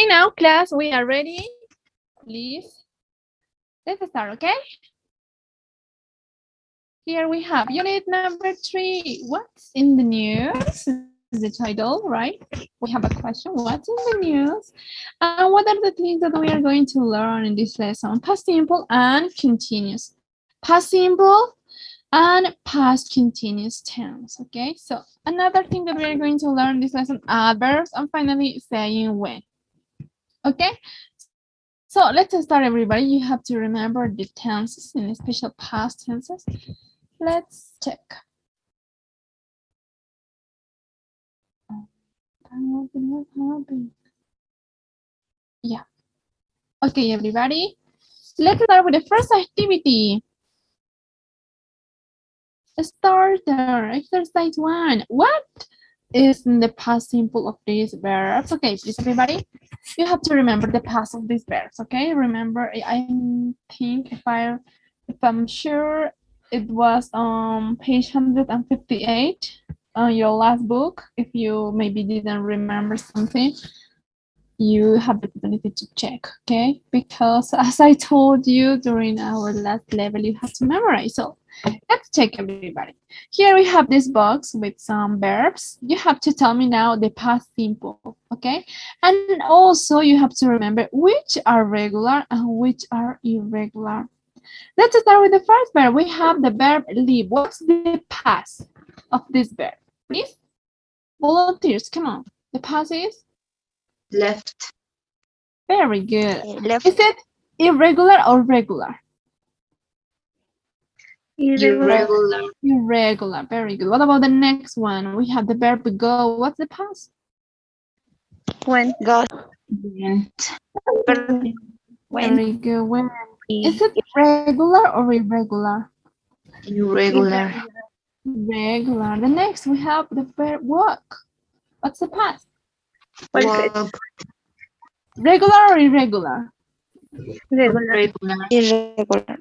Okay, now class, we are ready. Please, let's start, okay? Here we have unit number 3. What's in the news? Is the title, right? We have a question. What's in the news? And what are the things that we are going to learn in this lesson? Past simple and continuous. Past simple and past continuous tense. Okay, so another thing that we are going to learn in this lesson, adverbs, and finally saying when. Okay, so let's start, everybody. You have to remember the tenses, in special past tenses. Let's check. Yeah. Okay, everybody. Let's start with the first activity. Starter, exercise 1. What is in the past simple of these verbs? Okay, please, everybody. You have to remember the past of these verbs. Okay, remember. I think if I'm sure it was on page 158 on your last book. If you maybe didn't remember something, you have the opportunity to check, okay? Because as I told you during our last level, you have to memorize. So let's check, everybody. Here we have this box with some verbs. You have to tell me now the past simple, okay? And also you have to remember which are regular and which are irregular. Let's start with the first verb. We have the verb leave. What's the past of this verb? Please, volunteers, come on. The past is? Left. Very good. Left. Is it irregular or regular? Irregular. Irregular. Very good. What about the next one? We have the verb go. What's the past? Went. Got. Went. Went. Very good. When? Is it regular or irregular? Irregular. Regular. The next we have the verb walk. What's the past? Walk. Regular or irregular? Regular. Regular. Irregular.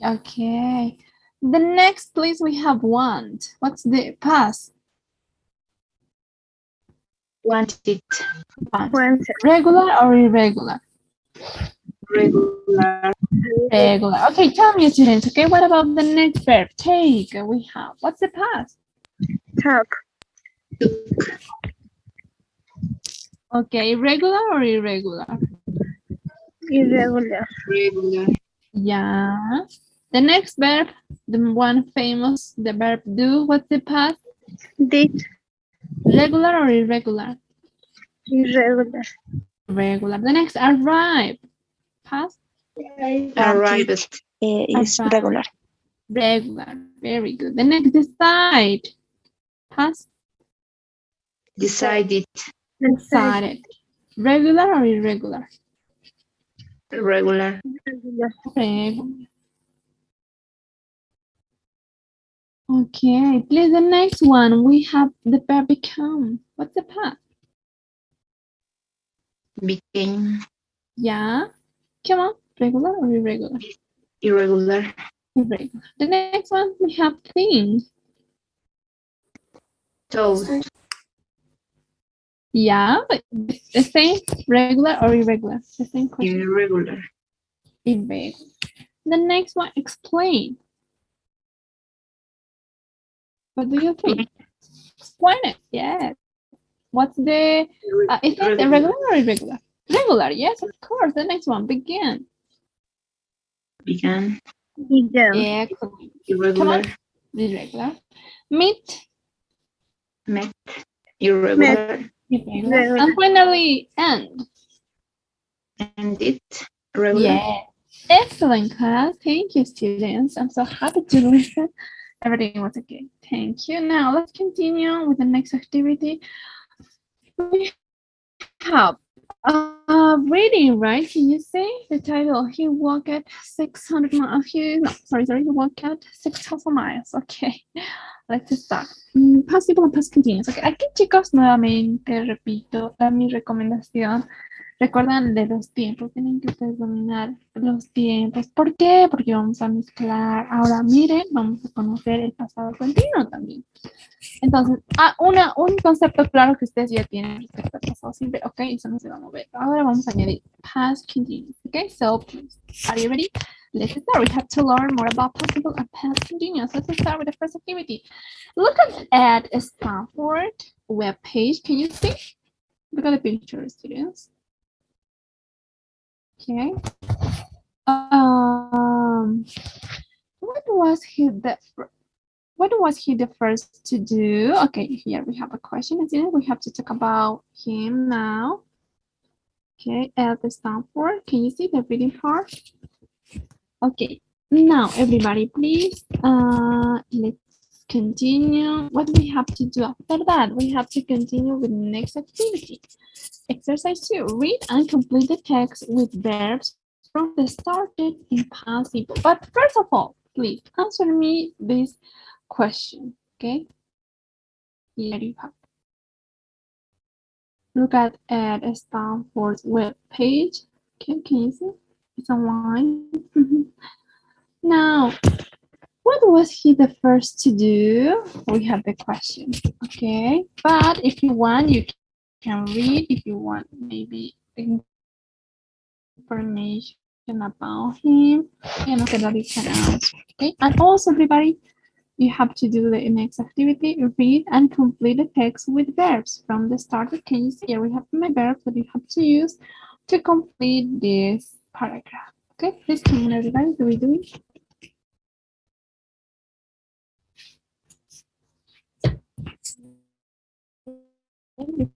Okay. The next, please, we have want. What's the past? Wanted. Want. Regular or irregular? Regular. Regular. Okay, tell me, students. Okay, what about the next verb? Take. We have. What's the past? Talk. Okay, regular or irregular? Irregular. Regular. Yeah. The next verb, the one famous, the verb do. What's the past? Did. Regular or irregular? Irregular. Regular. The next, arrive. Past? Arrived. Is Arrive. regular. Regular. Very good. The next, decide. Past? Decided. Decided. Regular or irregular? Regular. Regular. Okay, please, the next one, we have the verb become. What's the past? Became. Yeah. Come on, regular or irregular? Irregular. Irregular. The next one, we have think. Told. Yeah, but the same, regular or irregular? The same question. Irregular. Irregular. The next one, explain. What do you think? Explain it. Yes. What's the, is it regular or irregular? Regular, yes, of course. The next one, begin. Began. Began. Excellent. Irregular. Irregular. Meet. Met. Irregular. Irregular. And finally, end. Ended. Regular. Yeah. Excellent class. Thank you, students. I'm so happy to listen. Everything was okay. Thank you. Now let's continue with the next activity. We have reading, right? Can you say the title? He walked 600 miles. He walked 6,000 miles. Okay, let's start. Past simple and past continuous. Okay, aquí, chicos, nuevamente repito mi recomendación. Recuerdan de los tiempos, tienen que ustedes dominar los tiempos. ¿Por qué? Porque vamos a mezclar. Ahora miren, vamos a conocer el pasado continuo también. Entonces, un concepto claro que ustedes ya tienen respecto al pasado simple. Ok, eso no se va a mover. Ahora vamos a añadir past continuous. Ok, so please, are you ready? Let's start. We have to learn more about past simple and past continuous. Let's start with the first activity. Look at Stanford web page. Can you see? Look at the picture, students. Okay. What was he the first to do? Okay, here we have a question. We have to talk about him now. Okay, at the Stanford. Can you see the reading part? Okay, now everybody, please, let's continue. What do we have to do after that? We have to continue with the next activity. Exercise 2, read and complete the text with verbs from the started in past simple. But first of all, please answer me this question, okay? Here you have. Look at Stanford's web page. Okay, can you see? It's online. Now, what was he the first to do? We have the question, okay? But if you want, you can read. If you want, maybe information about him, and after that you can answer, okay? And also, everybody, you have to do the next activity, read and complete the text with verbs from the start. Can you see here? We have my verbs that you have to use to complete this paragraph. Okay, please come on, everybody. Do we do it? You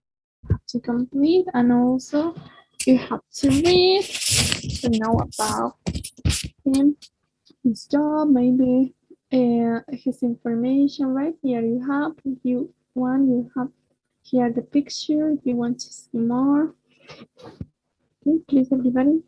have to complete, and also you have to read to know about him, his job, maybe his information. Right here you have, if you want, you have here the picture if you want to see more. Okay, please, everybody.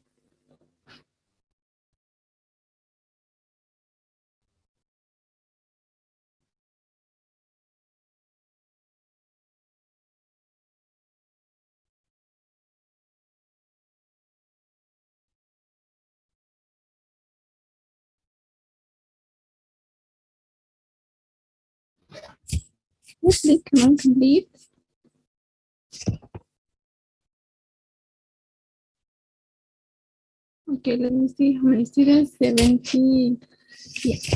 Yes, please, come on, complete. Okay, let me see how many students. 17. Yes.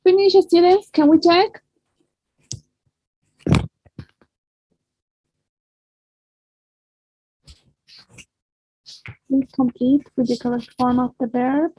Finish, students. Can we check? Please complete with the correct form of the verb.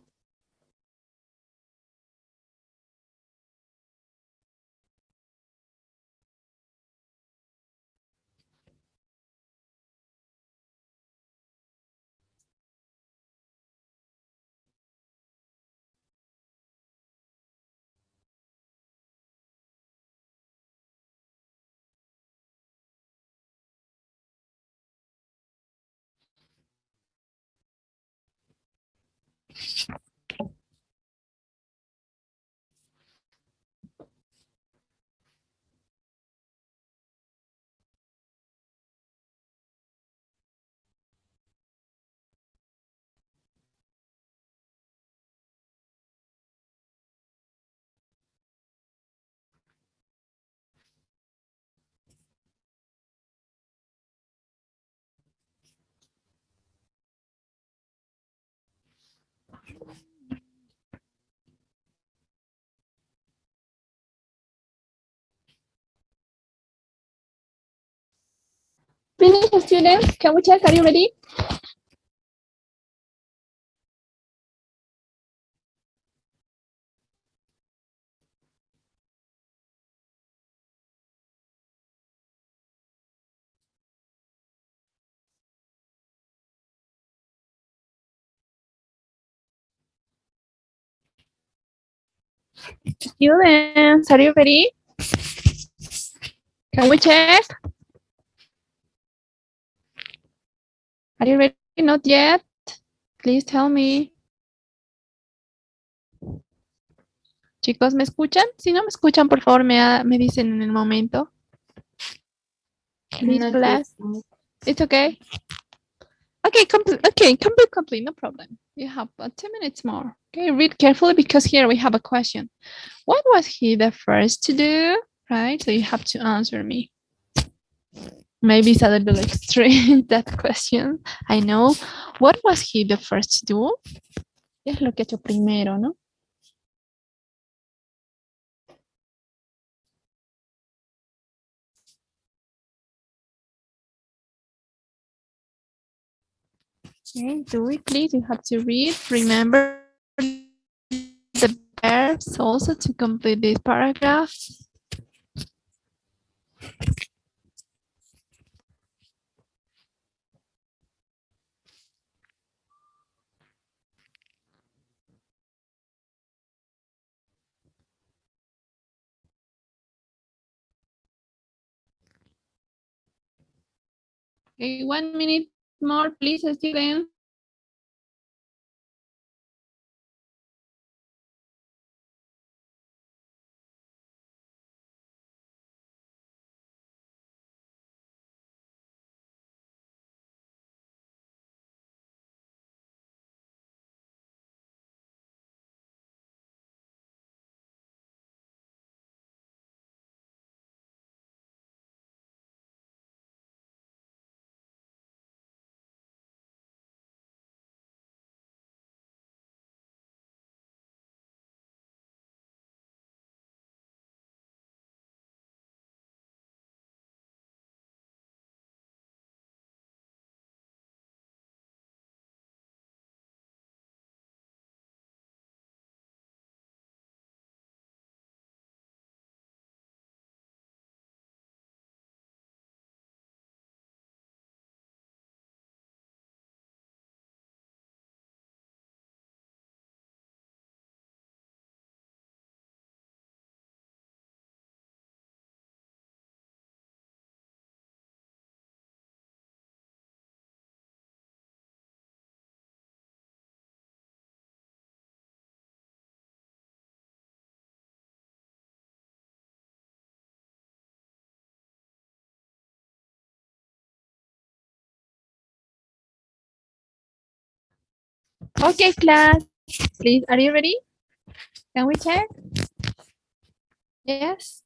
Finish, students. Can we check? Are you ready? Students, are you ready? Can we check? Are you ready? Not yet. Please tell me. Chicos, ¿me escuchan? Si no me escuchan, por favor, me dicen en el momento. Please, Not class. yet. It's okay. Okay, complete, no problem. You have 2 minutes more. Okay, read carefully because here we have a question. What was he the first to do? Right, so you have to answer me. Maybe it's a little bit like strange that question. I know. What was he the first to do? ¿Qué es lo que ha hecho primero, no? Okay, do it, please. You have to read. Remember the verbs also to complete this paragraph. Okay, 1 minute more, please, students. Okay, class, please, are you ready? Can we check? Yes.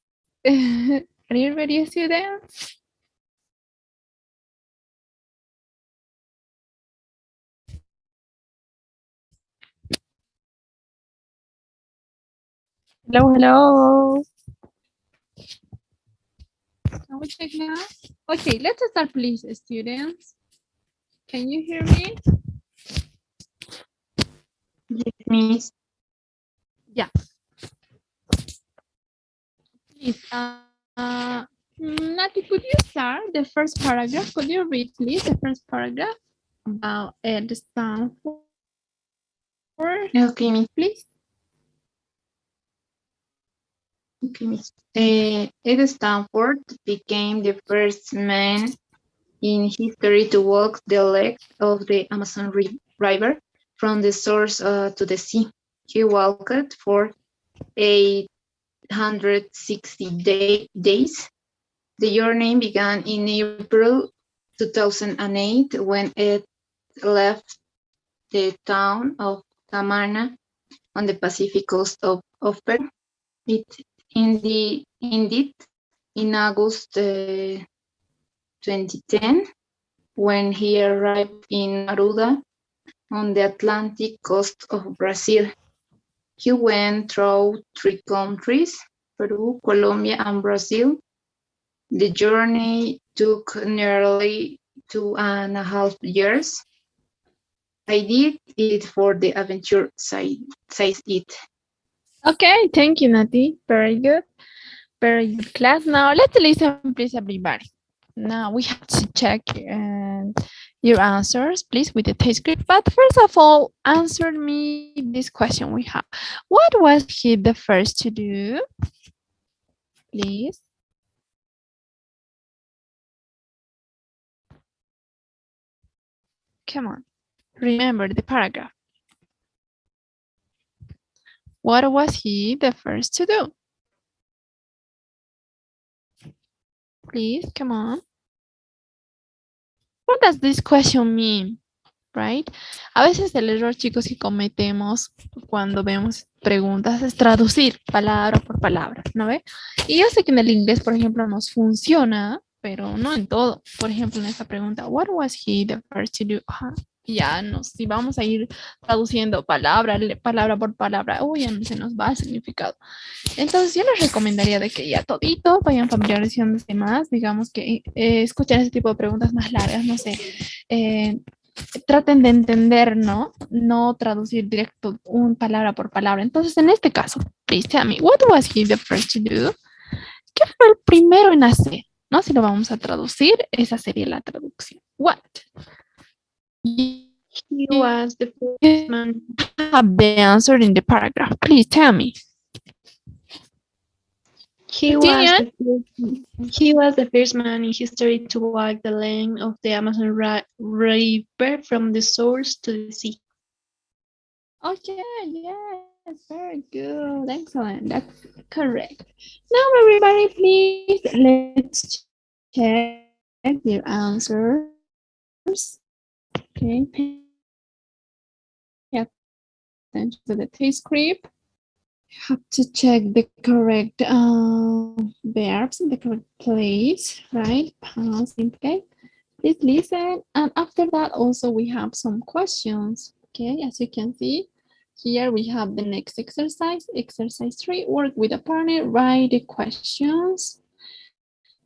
Are you ready, students? Hello, hello. Can we check now? Okay, let's start, please, students. Can you hear me? Yes, Miss. Yeah. Please, Nati, could you start the first paragraph? Could you read, please, the first paragraph about the Stanford, Okay, Miss. please? Okay, Miss. Ed Stanford became the first man in history to walk the length of the Amazon River from the source to the sea. He walked for 860 days. The journey began in April 2008 when it left the town of Tamana on the Pacific coast of Peru. It ended in August 2010 when he arrived in Aruda on the Atlantic coast of Brazil. He went through 3 countries, Peru, Colombia, and Brazil. The journey took nearly 2.5 years. I did it for the adventure, says it. Okay, thank you, Nati. Very good. Very good class. Now let's listen, please, everybody. Now we have to check your answers, please, with the test script. But first of all, answer me this question we have. What was he the first to do? Please. Come on. Remember the paragraph. What was he the first to do? Please, come on. What does this question mean? right? A veces el error, chicos, que cometemos cuando vemos preguntas es traducir palabra por palabra, ¿no ve? Y yo sé que en el inglés, por ejemplo, nos funciona, pero no en todo. Por ejemplo, en esta pregunta, what was he the first to do? Ajá, ya si vamos a ir traduciendo palabra por palabra, uy, ya no se nos va el significado. Entonces yo les recomendaría de que ya todito vayan familiarizándose más, digamos que escuchen ese tipo de preguntas más largas, no sé, traten de entender, ¿no? No traducir directo un palabra por palabra. Entonces, en este caso, please tell me, what was he the first to do? ¿Qué fue el primero en hacer? ¿No? Si lo vamos a traducir, esa sería la traducción. What? He You was the first man. have the answer in the paragraph. Please tell me. He Virginia? he was the first man in history to walk the length of the Amazon River from the source to the sea. Okay, yes, very good. Excellent. That's correct. Now, everybody, please, let's check your answers. Okay, pay attention to the transcript. Have to check the correct verbs in the correct place, right? Past, okay. Please listen. And after that, also we have some questions. Okay, as you can see, here we have the next exercise. Exercise 3, work with a partner, write the questions.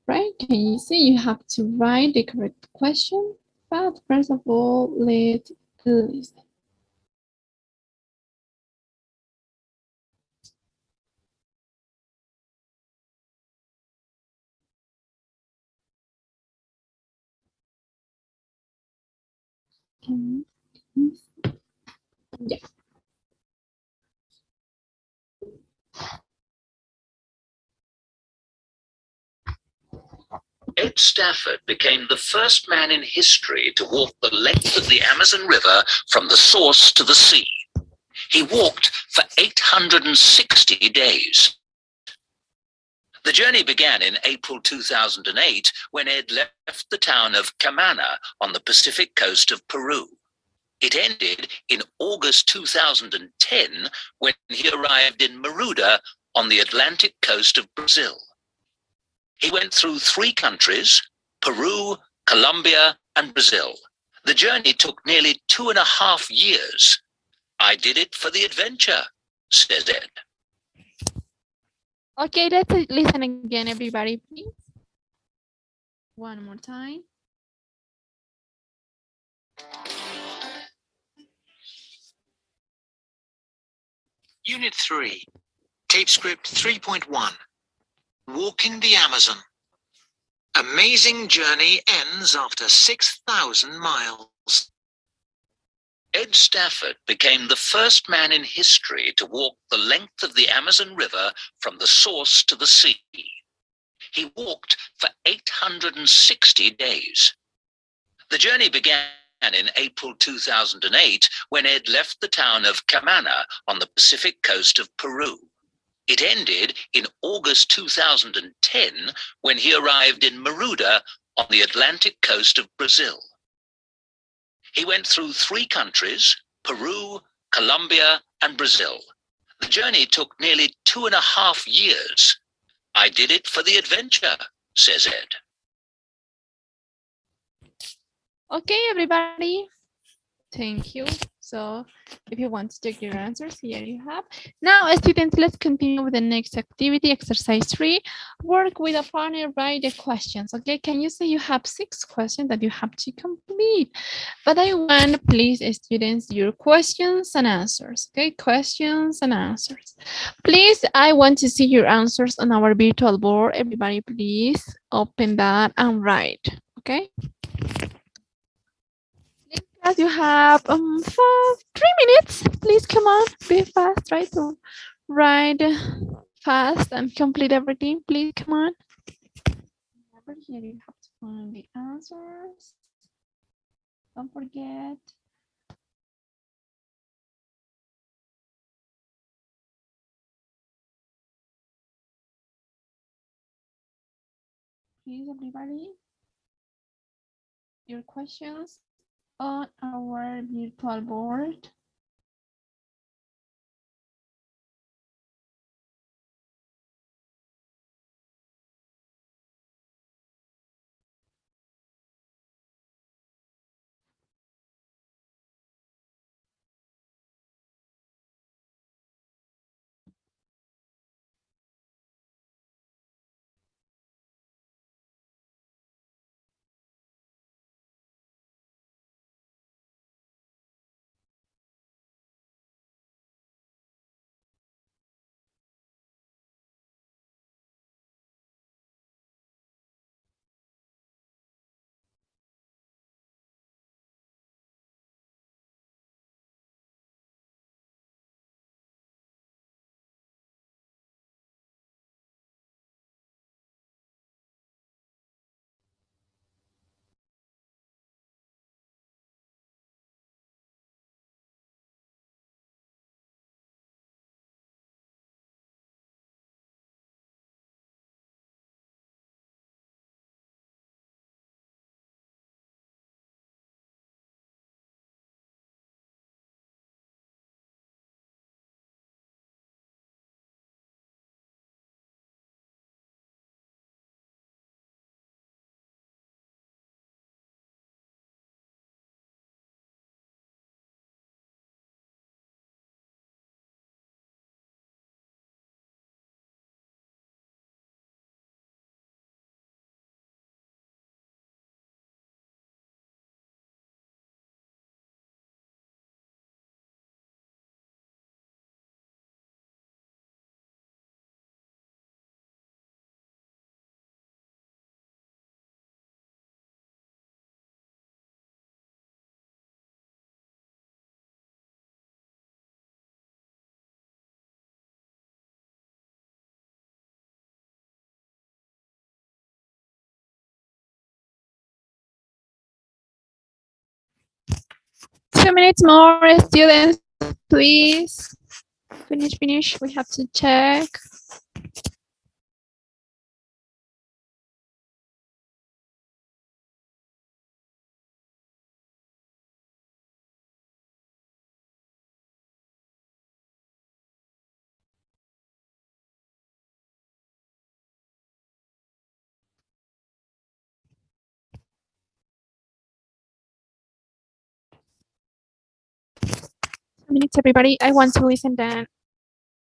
Right, can you see you have to write the correct question? But first of all, let's listen. Yeah. Ed Stafford became the first man in history to walk the length of the Amazon River from the source to the sea. He walked for 860 days. The journey began in April 2008 when Ed left the town of Camana on the Pacific coast of Peru. It ended in August 2010 when he arrived in Maruda on the Atlantic coast of Brazil. He went through 3 countries, Peru, Colombia, and Brazil. The journey took nearly 2.5 years. I did it for the adventure, says Ed. Okay, let's listen again, everybody, please. One more time. Unit 3, Tape Script 3.1, Walking the Amazon. Amazing journey ends after 6,000 miles. Ed Stafford became the first man in history to walk the length of the Amazon River from the source to the sea. He walked for 860 days. The journey began in April 2008 when Ed left the town of Camana on the Pacific coast of Peru. It ended in August 2010 when he arrived in Maruda on the Atlantic coast of Brazil. He went through 3 countries, Peru, Colombia, and Brazil. The journey took nearly 2.5 years. I did it for the adventure, says Ed. Okay, everybody. Thank you. So if you want to check your answers, here you have. Now, students, let's continue with the next activity, exercise 3. Work with a partner, write the questions. Okay, can you see you have 6 questions that you have to complete? But I want, please, students, your questions and answers. Okay, questions and answers. Please, I want to see your answers on our virtual board. Everybody, please open that and write. Okay. As you have 3 minutes, please come on, be fast, right? So write fast and complete everything. Please come on. Remember here you have to find the answers. Don't forget. Please, everybody. Your questions. on our virtual board. Two minutes more, students, please. Finish. We have to check. Minutes, everybody. I want to listen then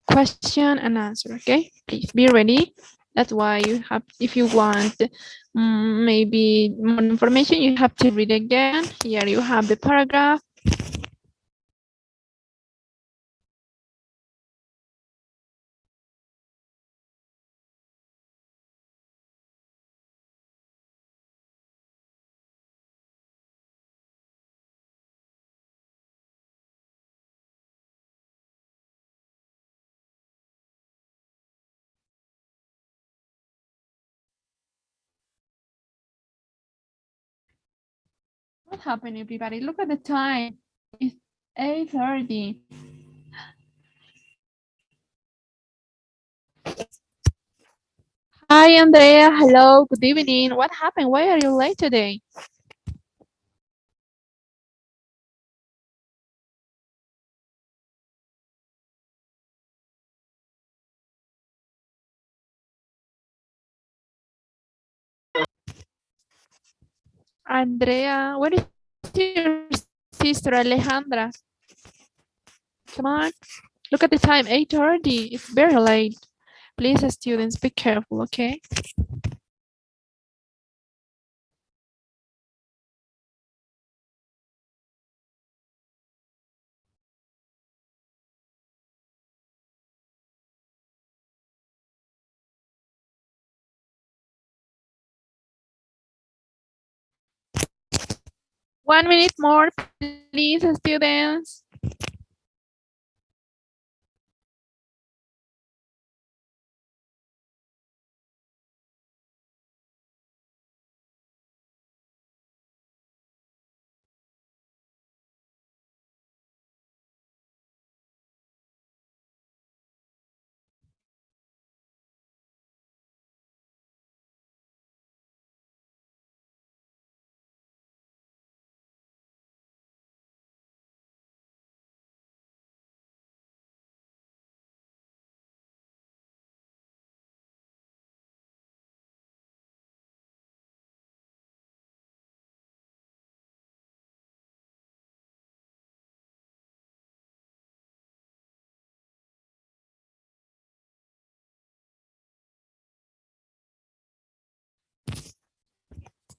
question and answer. Okay, please be ready. That's why you have, if you want maybe more information, you have to read again. Here you have the paragraph. What happened, everybody? Look at the time. It's 8:30. Hi, Andrea. Hello. Good evening. What happened? Why are you late today? Andrea, where is your sister Alejandra? Come on. Look at the time, 8:30. It's very late. Please, students, be careful, okay? One minute more, please, students.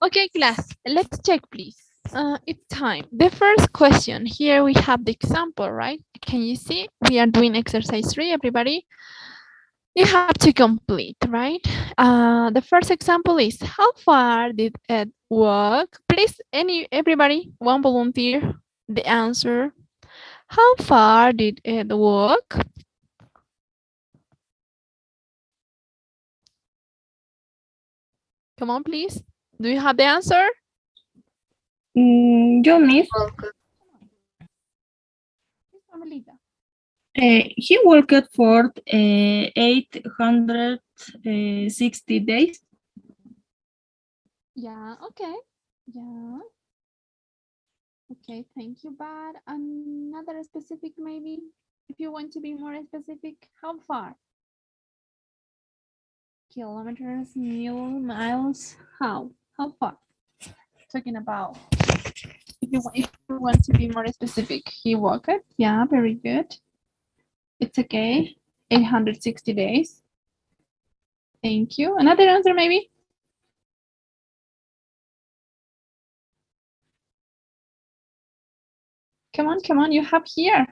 Okay, class, let's check, please. It's time. The first question, here we have the example, right? Can you see? We are doing exercise 3, everybody. You have to complete, right? The first example is, how far did Ed walk? Please, everybody, one volunteer the answer. How far did Ed walk? Come on, please. Do you have the answer? Yo, miss. Amelita. He worked for 860 days. Yeah, okay. Yeah. Okay, thank you. But another specific, maybe, if you want to be more specific, how far? Kilometers, miles, how far? Talking about, if you want to be more specific, he walked. Yeah, very good. It's okay. 860 days. Thank you. Another answer, maybe? Come on, you have here.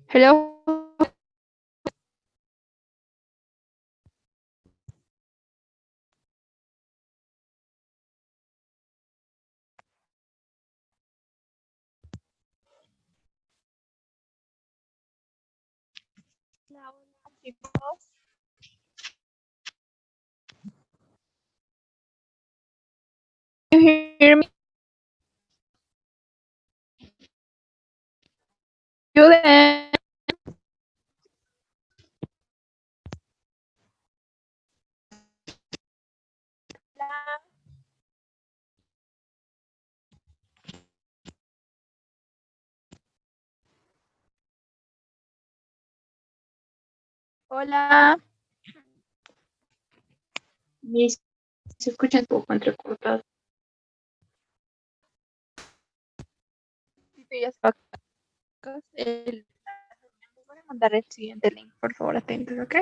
Hello. Can you hear me? You there? Hola. Miss, se escucha un poco entrecortado. Si tú ya sacas voy a mandar el siguiente link, por favor, atentos, ¿ok?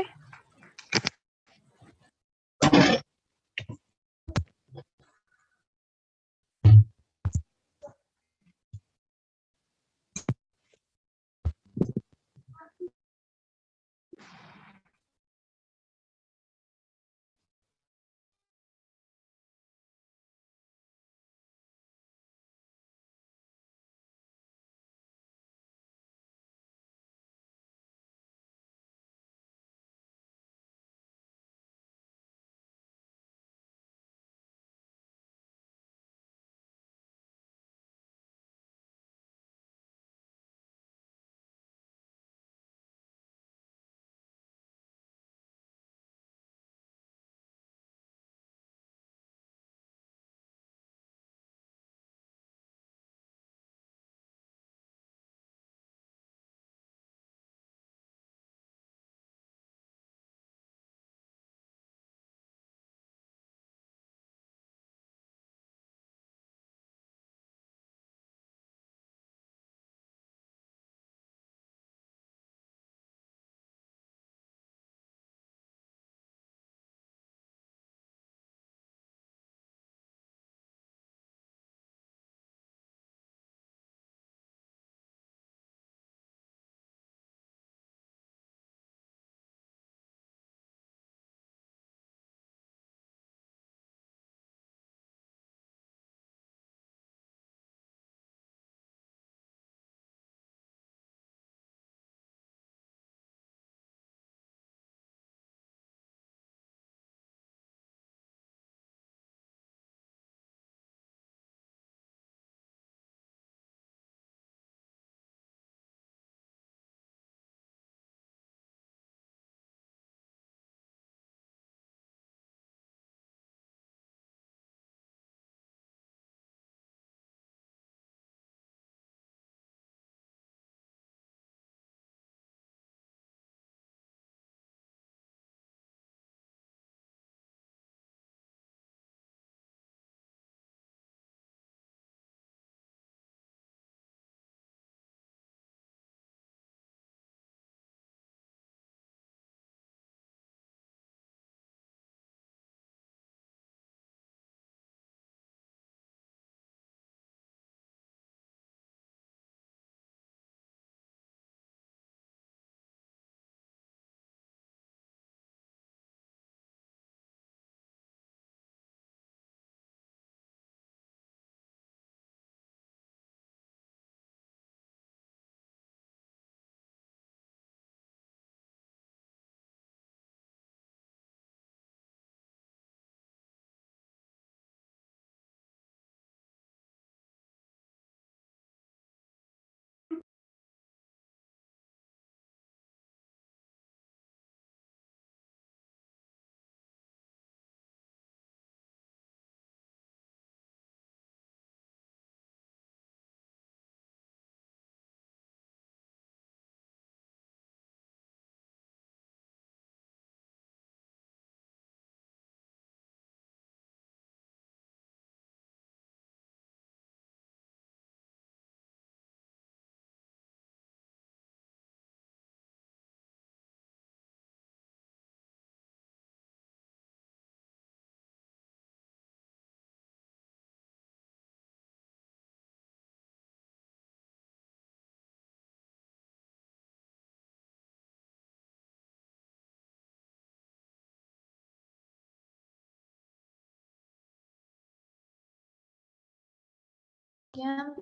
Ya,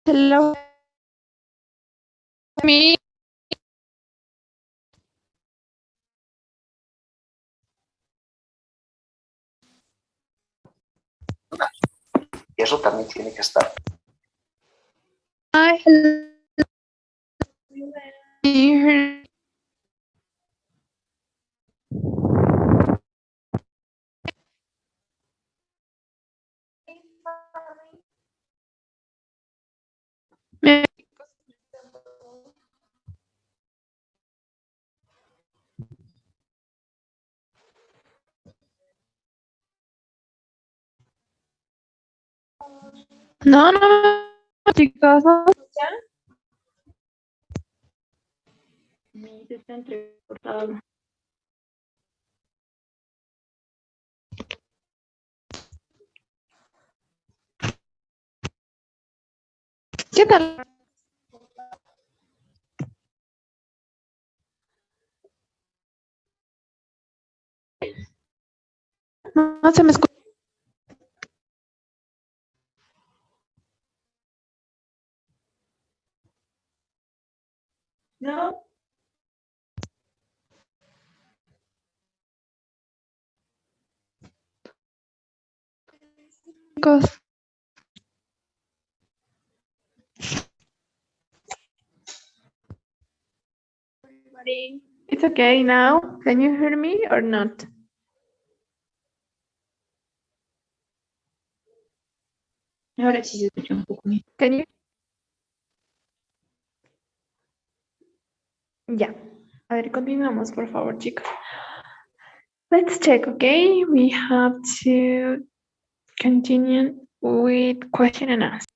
Hello. Me. Y eso también tiene que estar. Hi. Hello. Can you hear? Me- No, no, chicos, no. Sí, se está entrecortado. ¿Qué tal? No, no se me escucha. No. Chicos. It's okay now. Can you hear me or not? Ahora sí se escucha un poco bien. Can you? Ya. A ver, continuamos, por favor, chicos. Let's check, okay? We have to continue with question and answer.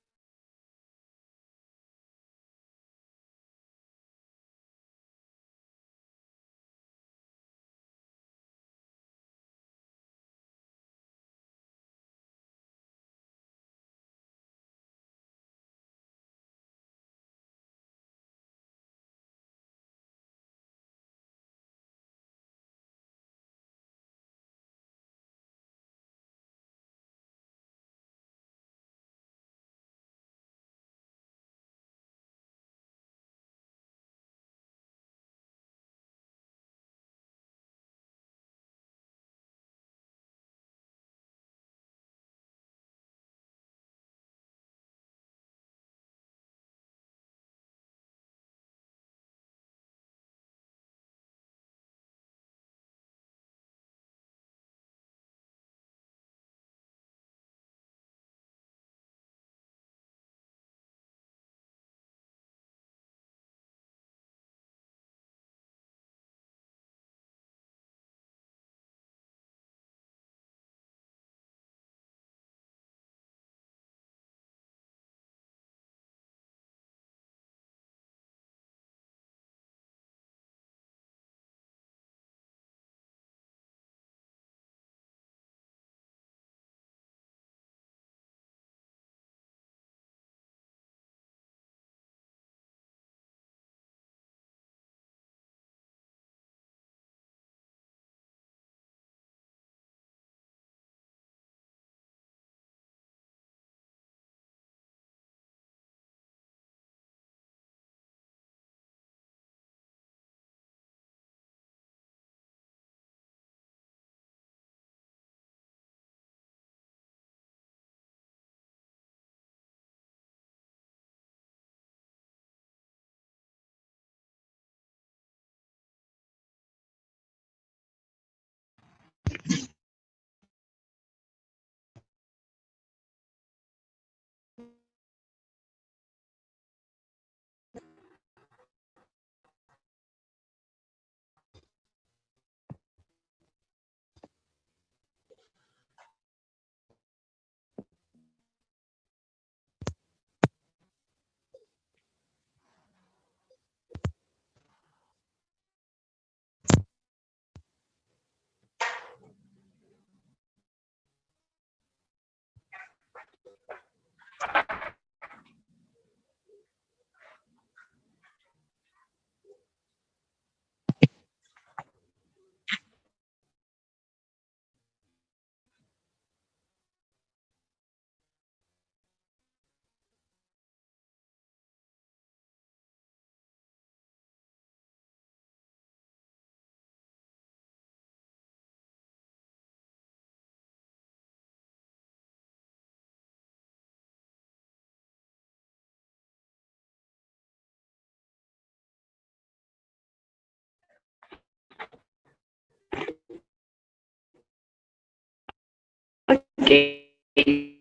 Okay.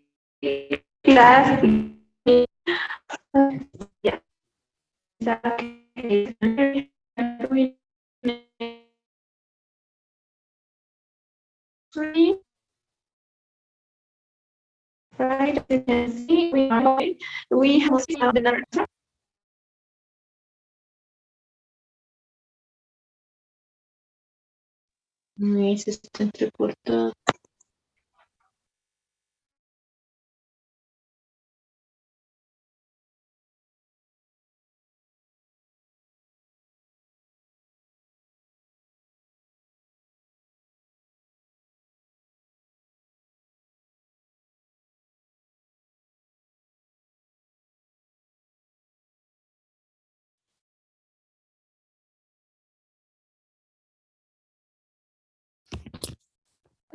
Class. Yeah. Okay. Three. Right, as you can see, we have the number. Se está entrecortado.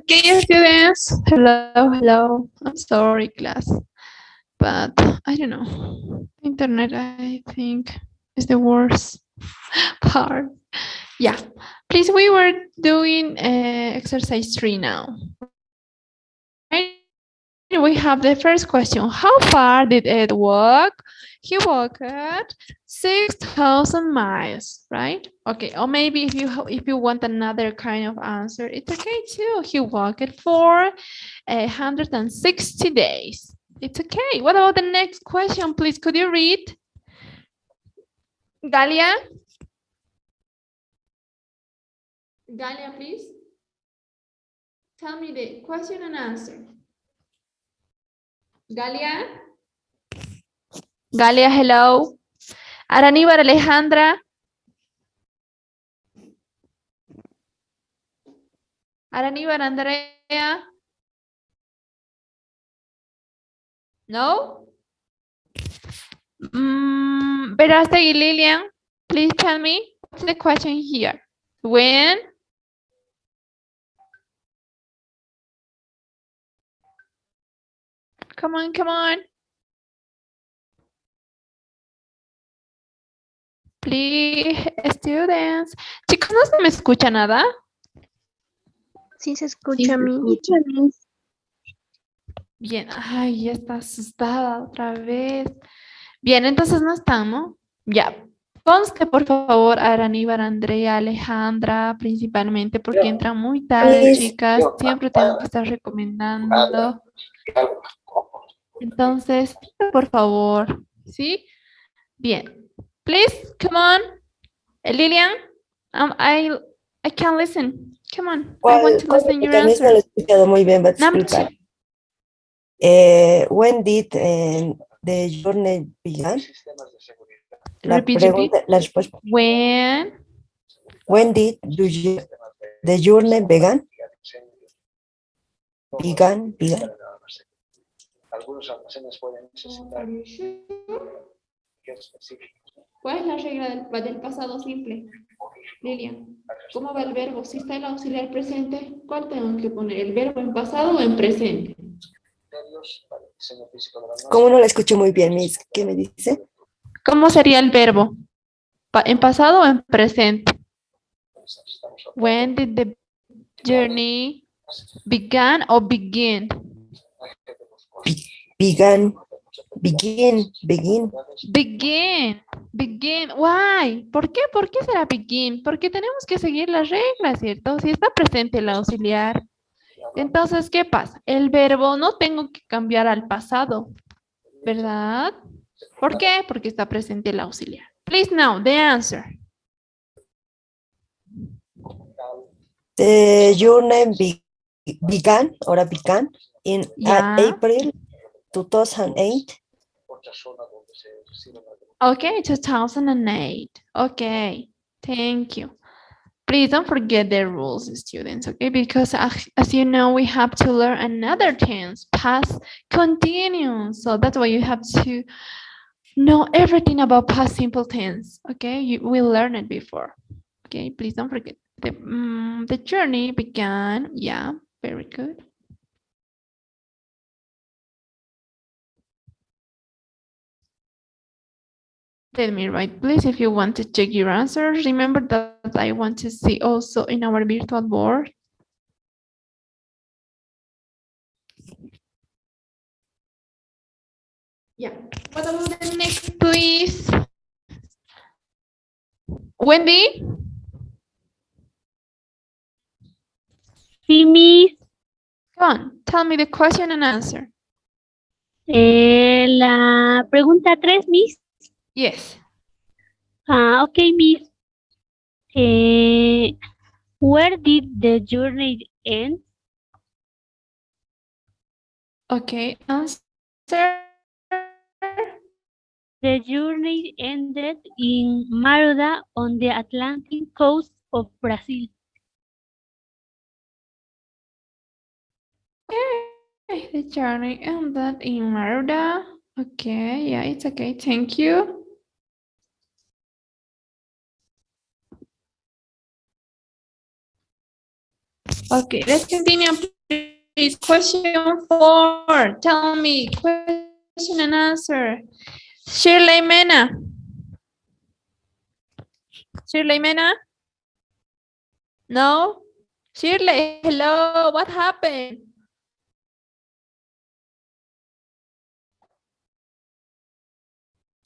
Okay, students. Hello. I'm sorry, class, but I don't know. Internet, I think, is the worst part. Yeah. Please, we were doing exercise 3 now. Right? We have the first question. How far did Ed walk? He walked 6,000 miles, right? Okay, or maybe if you want another kind of answer, it's okay too. He walked for 160 days. It's okay. What about the next question, please? Could you read? Galia? Galia, please. Tell me the question and answer. Galia? Galia, hello. Araníbar Alejandra. Araníbar Andrea. No? Verástegui Lilian, please tell me what's the question here. When? Come on, come on. Please, students. Chicos, ¿no se me escucha nada? Sí se escucha a mí. Bien, ay, ya está asustada otra vez. Bien, entonces no estamos. Ya. Conste, por favor, a Araníbar, Andrea, Alejandra, principalmente, porque entran muy tarde, chicas. Siempre tengo que estar recomendando. Entonces, por favor, ¿sí? Bien. Please, come on. Lilian, I can't listen. Come on, I want to listen your mecanismo lo answer. he escuchado muy bien, va a Number explicar. 2. When did the journey began? La Repeat. pregunta, la respuesta. When? When did the journey began? Began. Algunos almacenes pueden necesitar ¿Cuál es la regla del pasado simple? Lilian, ¿cómo va el verbo? Si está el auxiliar presente, ¿cuál tengo que poner? ¿El verbo en pasado o en presente? ¿Cómo no la escucho muy bien, Miss? ¿Qué me dice? ¿Cómo sería el verbo? ¿En pasado o en presente? When did the journey began or begin? Begin. Begin. Why? ¿Por qué? ¿Por qué será begin? Porque tenemos que seguir las reglas, ¿cierto? Si está presente el auxiliar. Entonces, ¿qué pasa? El verbo no tengo que cambiar al pasado, ¿verdad? ¿Por qué? Porque está presente el auxiliar. Please now, the answer. The journey began in Yeah. April 2008. Okay, 2008. Okay, thank you. Please don't forget the rules, students, okay? Because as you know, we have to learn another tense, past continuous. So that's why you have to know everything about past simple tense, okay? We learned it before, okay? Please don't forget. The journey began, yeah, very good. Let me write, please, if you want to check your answers. Remember that I want to see also in our virtual board. Yeah. What about the next, please? Wendy? Sí, Miss. Come on, tell me the question and answer. La pregunta 3, Miss. Yes. Ok, Miss. Where did the journey end? Okay, answer. The journey ended in Maruda on the Atlantic coast of Brazil. Okay, the journey ended in Maruda. Okay, yeah, it's okay. Thank you. Okay, let's continue, please. Question 4. Tell me, question and answer. Shirley Mena. Shirley Mena? No? Shirley, hello, what happened?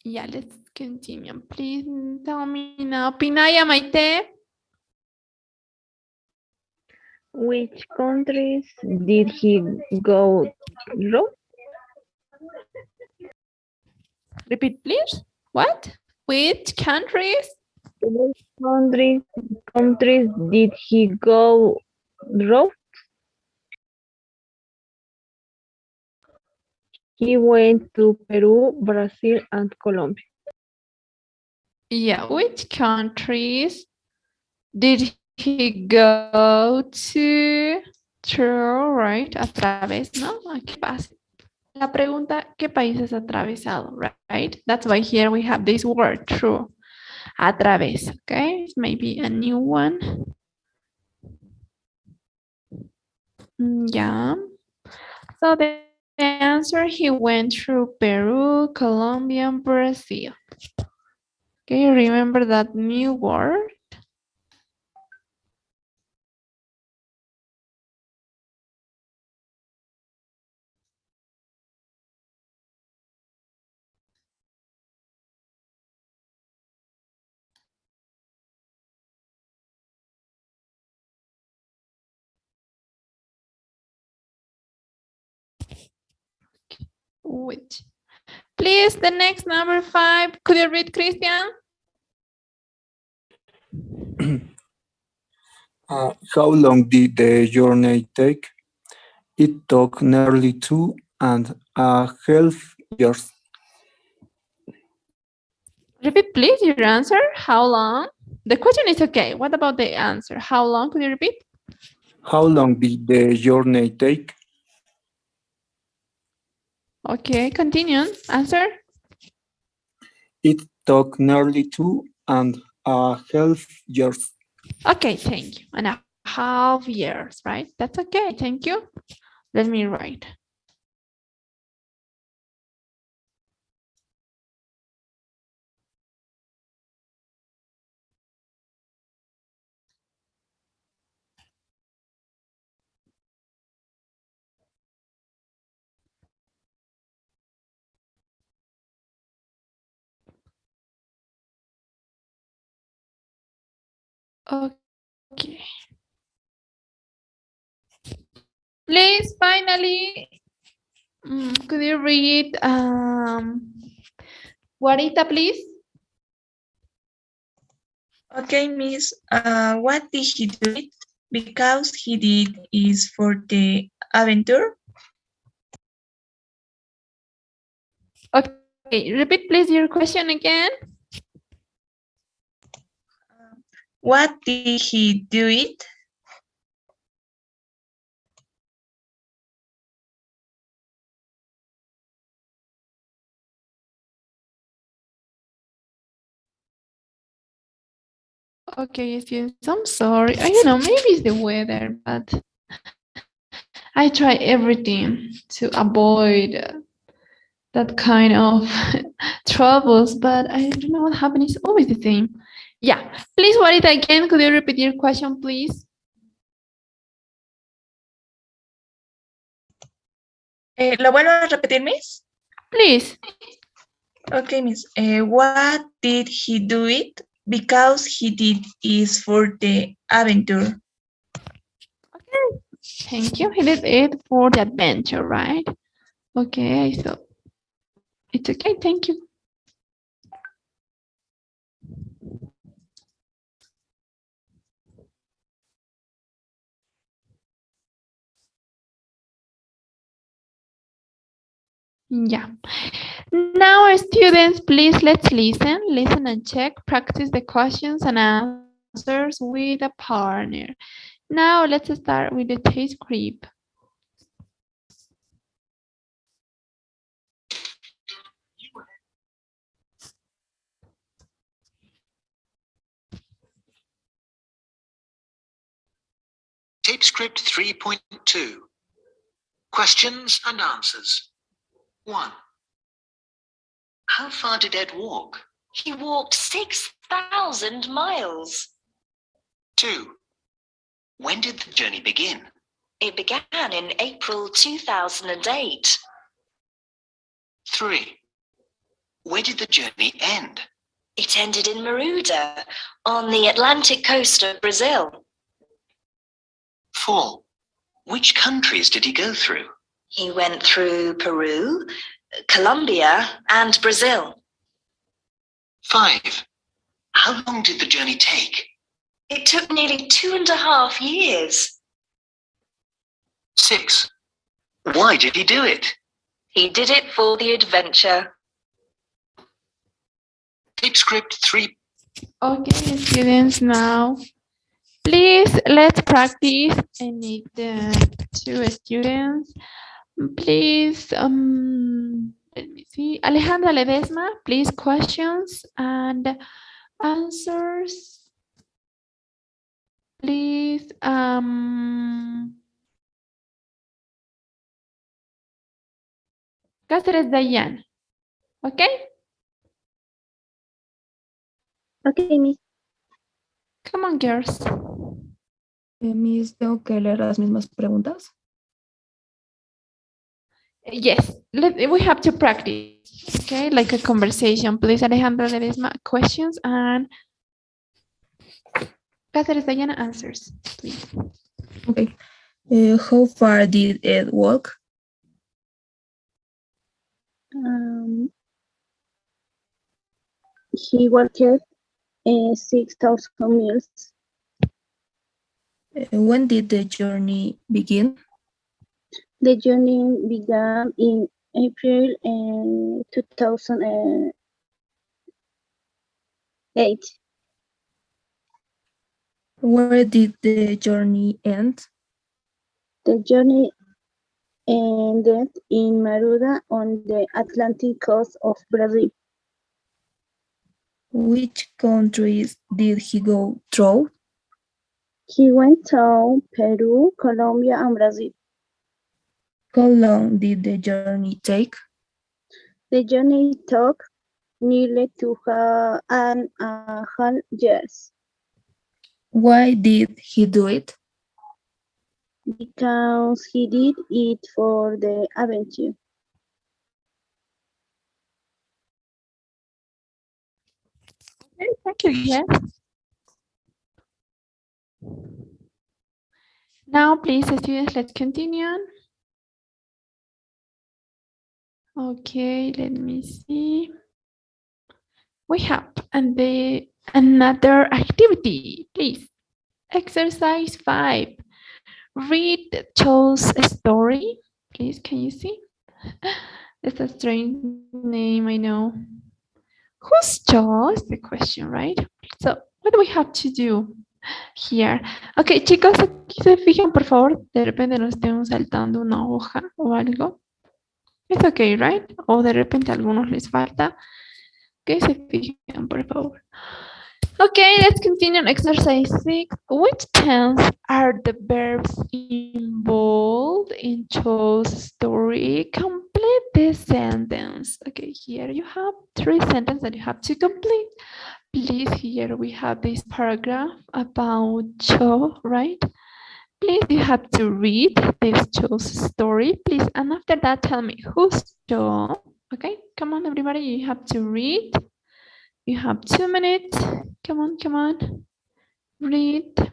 Yeah, let's continue. Please tell me now. Pinaya Maite. Which countries did he go through? Repeat, please. What? Which countries? Which countries did he go through? He went to Peru, Brazil, and Colombia. Yeah, which countries did he go to? True, right? A través, ¿no? ¿A qué pasa? La pregunta, ¿qué países ha atravesado? Right? That's why here we have this word, true. A través, okay? Maybe a new one. Yeah. So the answer, he went through Peru, Colombia, and Brazil. Okay, remember that new word? Which? Please, the next number 5. Could you read, Christian? How long did the journey take? It took nearly 2.5 years. Repeat, please, your answer. How long? The question is okay. What about the answer? How long? Could you repeat? How long did the journey take? Okay, continue. Answer. It took nearly 2.5 years. Okay, thank you. And a half years, right? That's okay. Thank you. Let me write. Okay. Please, finally, could you read Guarita, please? Okay, Miss. What did he do it? Because he did is for the adventure. Okay, repeat please your question again. What did he do it? Okay, students, I'm sorry. I don't know, maybe it's the weather, but I try everything to avoid that kind of troubles, but I don't know what happened. It's always the same. Yeah, please what it again. Could you repeat your question, please? ¿Lo vuelvo a repetir, Miss? Please. Okay, Miss. What did he do it? Because he did is for the adventure. Okay. Thank you. He did it for the adventure, right? Okay, so it's okay. Thank you. Yeah. Now, students, please let's listen and check, practice the questions and answers with a partner. Now, let's start with the taste script. Tape script 3.2. Questions and answers. 1. How far did Ed walk? He walked 6,000 miles. 2. When did the journey begin? It began in April 2008. 3. Where did the journey end? It ended in Maruda, on the Atlantic coast of Brazil. 4. Which countries did he go through? He went through Peru, Colombia, and Brazil. 5. How long did the journey take? It took nearly 2.5 years. 6. Why did he do it? He did it for the adventure. Tape script 3. Okay, students, now please let's practice. I need 2 students. Please, let me see. Alejandra Ledesma, please, questions and answers. Please, Cáceres Dayan. Okay? Okay, Miss. Come on, girls. Miss, ¿tengo que leer las mismas preguntas? Yes, we have to practice, okay? Like a conversation. Please, Alejandra Ledesma, questions and Cáceres Dayana answers, please. Okay. How far did Ed walk? He walked 6,000 miles. When did the journey begin? The journey began in April 2008. Where did the journey end? The journey ended in Maruda on the Atlantic coast of Brazil. Which countries did he go through? He went to Peru, Colombia, and Brazil. How long did the journey take? The journey took nearly 2.5 years. Why did he do it? Because he did it for the adventure. Okay, thank you, yes. Now, please, students, let's continue. Okay, let me see. We have another activity, please. Exercise 5. Read Joe's story. Please, can you see? It's a strange name, I know. Who's Joe is the question, right? So, what do we have to do here? Ok, chicos, aquí se fijan, por favor, de repente nos estemos saltando una hoja o algo. It's okay, right? O de repente a algunos les falta. Que se fijen, por favor. Okay, let's continue on exercise 6. Which tense are the verbs involved in Joe's story? Complete this sentence. Okay, here you have 3 sentences that you have to complete. Please, here we have this paragraph about Joe, right? Please, you have to read this Joe's story, please. And after that, tell me, who's Joe? Okay, come on, everybody. You have to read. You have 2 minutes. Come on, come on. Read.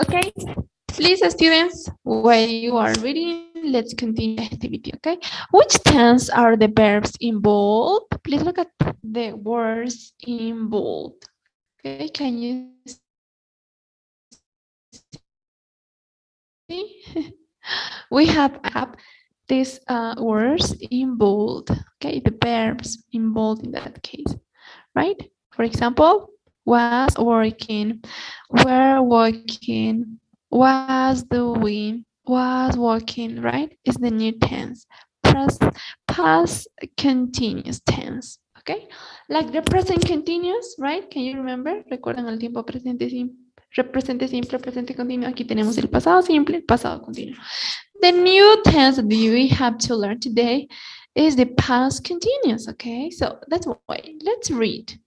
Okay, please, students, while you are reading, let's continue the activity, okay? Which tense are the verbs in bold? Please look at the words in bold. Okay, can you see? We have these words in bold, okay? The verbs in bold in that case, right? For example, was working, were working, was doing, was walking, right? Is the new tense. Past continuous tense, okay? Like the present continuous, right? Can you remember? ¿Recuerdan el tiempo presente simple? Presente simple, presente continuo. Aquí tenemos el pasado simple, el pasado continuo. The new tense that we have to learn today is the past continuous, okay? So that's why. Let's read.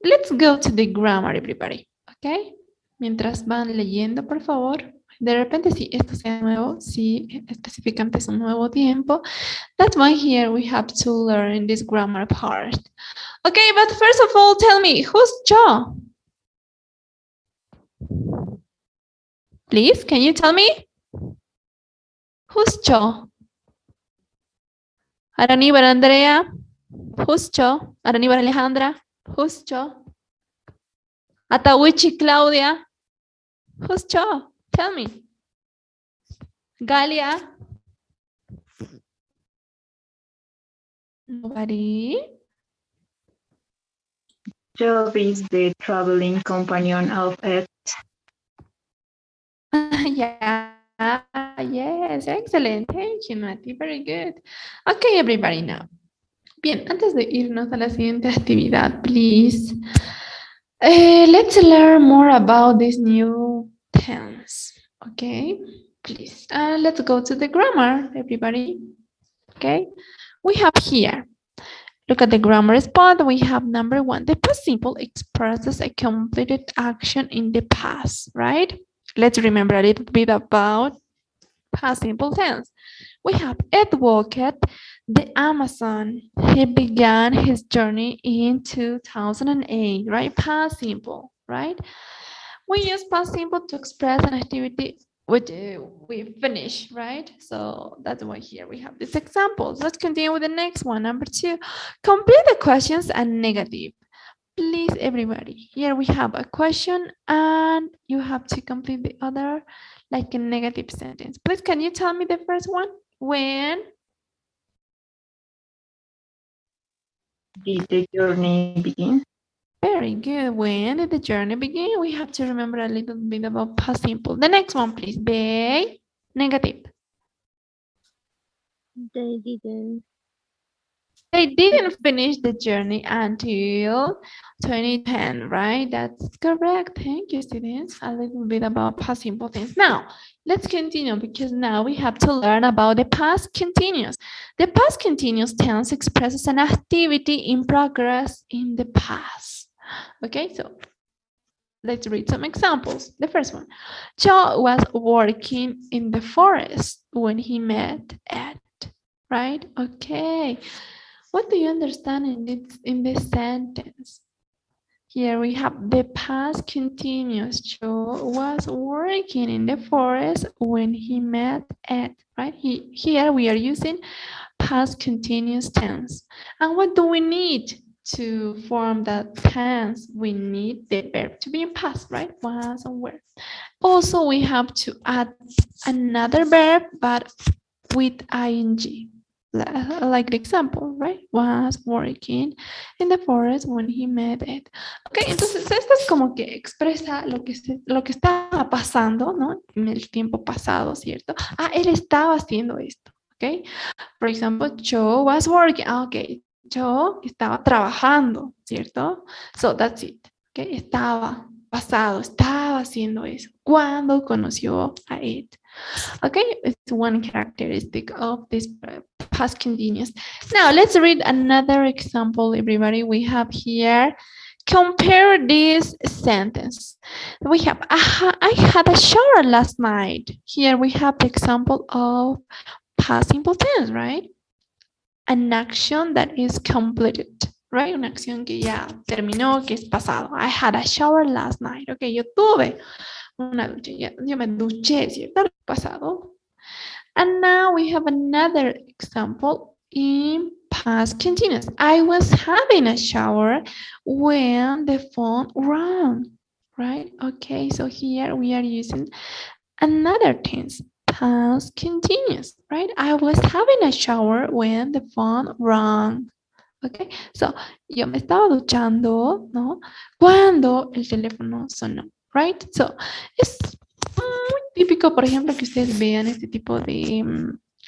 Let's go to the grammar, everybody, okay? Mientras van leyendo, por favor. De repente, si esto sea nuevo, si específicamente es un nuevo tiempo, that's why here we have to learn this grammar part. Okay, but first of all, tell me, who's Joe? Please, can you tell me? Who's Joe? Aníbal Andrea? Who's Joe? Aníbal Alejandra? Who's Joe? Atawichi Claudia? Who's Joe? Tell me. Galia? Nobody? Job is the traveling companion of Ed. Yeah, yes, excellent. Thank you, Nati. Very good. Okay, everybody now. Bien, antes de irnos a la siguiente actividad, please. Let's learn more about this new tense. Okay, please. Let's go to the grammar, everybody. Okay, we have here. Look at the grammar spot. We have number 1. The past simple expresses a completed action in the past, right? Let's remember a little bit about past simple tense. We have Ed walked the Amazon. He began his journey in 2008, right? Past simple, right? We use past simple to express an activity which we finish, right? So that's why here we have these examples. Let's continue with the next one. Number 2, complete the questions and negative. Please, everybody, here we have a question and you have to complete the other like a negative sentence. Please, can you tell me the first one? When did the journey begin? Very good. When did the journey begin? We have to remember a little bit about past simple. The next one, please. Be negative. They didn't finish the journey until 2010, right? That's correct. Thank you, students. A little bit about past simple things. Now, let's continue because now we have to learn about the past continuous. The past continuous tense expresses an activity in progress in the past. Okay, so let's read some examples. The first one, Joe was working in the forest when he met Ed, right? Okay. What do you understand in this sentence? Here we have the past continuous. Joe was working in the forest when he met Ed, right? Here we are using past continuous tense. And what do we need to form that tense? We need the verb to be in past, right? Was and were. Also, we have to add another verb, but with ing. Like the example, right? Was working in the forest when he met it. Ok, entonces esto es como que expresa lo que estaba pasando, ¿no? En el tiempo pasado, ¿cierto? Ah, él estaba haciendo esto, ok. For example, Joe was working. Ah, ok. Joe estaba trabajando, ¿cierto? So that's it. Ok, estaba pasado, estaba haciendo eso. Cuando conoció a Ed. Okay, it's one characteristic of this past continuous. Now let's read another example, everybody. We have here, compare this sentence. We have, I had a shower last night. Here we have the example of past simple tense, right? An action that is completed, right? Una acción que ya terminó, que es pasado. I had a shower last night. Okay, yo tuve una ducha, yo me duché, ¿cierto? Pasado. And now we have another example in past continuous. I was having a shower when the phone rang, right? Okay, so here we are using another tense, past continuous, right? I was having a shower when the phone rang. Okay, so yo me estaba duchando, ¿no? Cuando el teléfono sonó. Right? So, es muy típico, por ejemplo, que ustedes vean este tipo de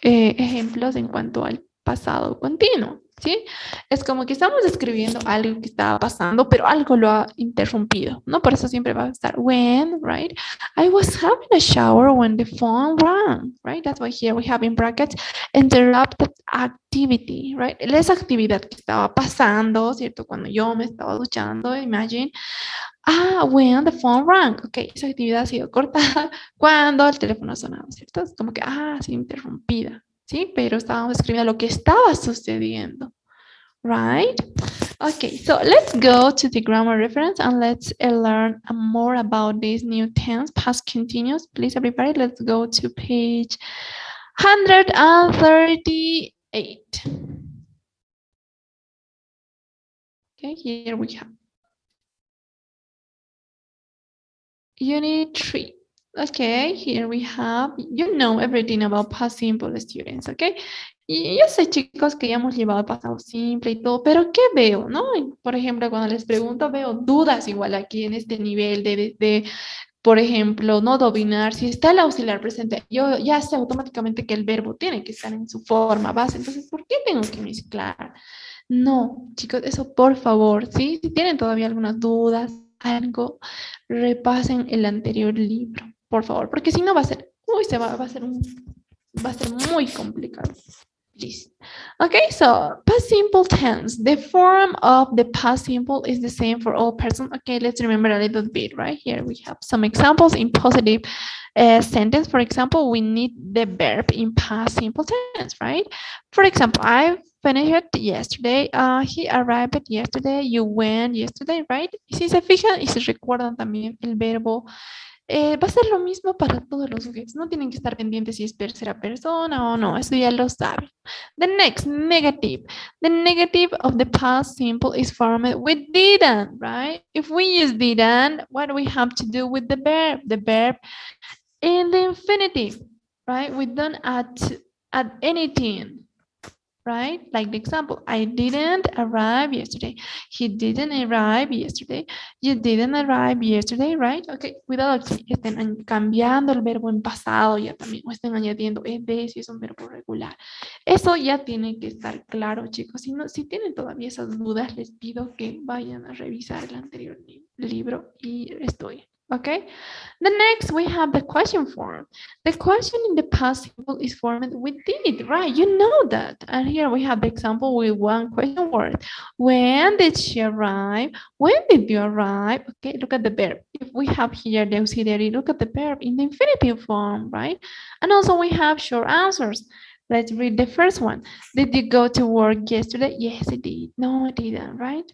ejemplos en cuanto al pasado continuo, ¿sí? Es como que estamos describiendo algo que estaba pasando, pero algo lo ha interrumpido, ¿no? Por eso siempre va a estar when, right? I was having a shower when the phone rang, right? That's why here we have in brackets interrupted activity, right? Esa actividad que estaba pasando, ¿cierto? Cuando yo me estaba duchando, imagine. When the phone rang. Ok, esa actividad ha sido cortada cuando el teléfono sonaba, ¿cierto? Es como que, ha sido interrumpida, ¿sí? Pero estábamos escribiendo lo que estaba sucediendo, right? Okay, so let's go to the grammar reference and let's learn more about this new tense, past continuous. Please, everybody, let's go to page 138. Okay, here we have Unit 3. Okay, here we have, you know everything about past simple, students, okay? Y yo sé, chicos, que ya hemos llevado el pasado simple y todo, pero ¿qué veo, no? Por ejemplo, cuando les pregunto, veo dudas igual aquí en este nivel de por ejemplo, no dominar, si está el auxiliar presente, yo ya sé automáticamente que el verbo tiene que estar en su forma base, entonces, ¿por qué tengo que mezclar? No, chicos, eso por favor, ¿sí? Si tienen todavía algunas dudas, algo, repasen el anterior libro, por favor, porque si no va a ser, va a ser muy complicado. Please. Okay, so past simple tense. The form of the past simple is the same for all persons. Okay, let's remember a little bit, right? Here we have some examples in positive sentence. For example, we need the verb in past simple tense, right? For example, I finished yesterday. He arrived yesterday. You went yesterday, right? Y si se fijan y se recuerdan también el verbo, va a ser lo mismo para todos los sujetos. No tienen que estar pendientes si es tercera persona o no. Eso ya lo saben. The next, negative. The negative of the past simple is formed with didn't, right? If we use didn't, what do we have to do with the verb? The verb in the infinitive, right? We don't add anything. Right? Like the example, I didn't arrive yesterday. He didn't arrive yesterday. You didn't arrive yesterday, right? Okay, cuidado que estén cambiando el verbo en pasado ya también, o estén añadiendo ed si es un verbo regular. Eso ya tiene que estar claro, chicos. Si tienen todavía esas dudas, les pido que vayan a revisar el anterior libro y estoy. Okay, the next we have the question form. The question in the past simple is formed with did, right? You know that. And here we have the example with one question word. When did she arrive? When did you arrive? Okay, look at the verb. If we have here the auxiliary, look at the verb in the infinitive form, right? And also we have short answers. Let's read the first one. Did you go to work yesterday? Yes, I did. No, I didn't, right?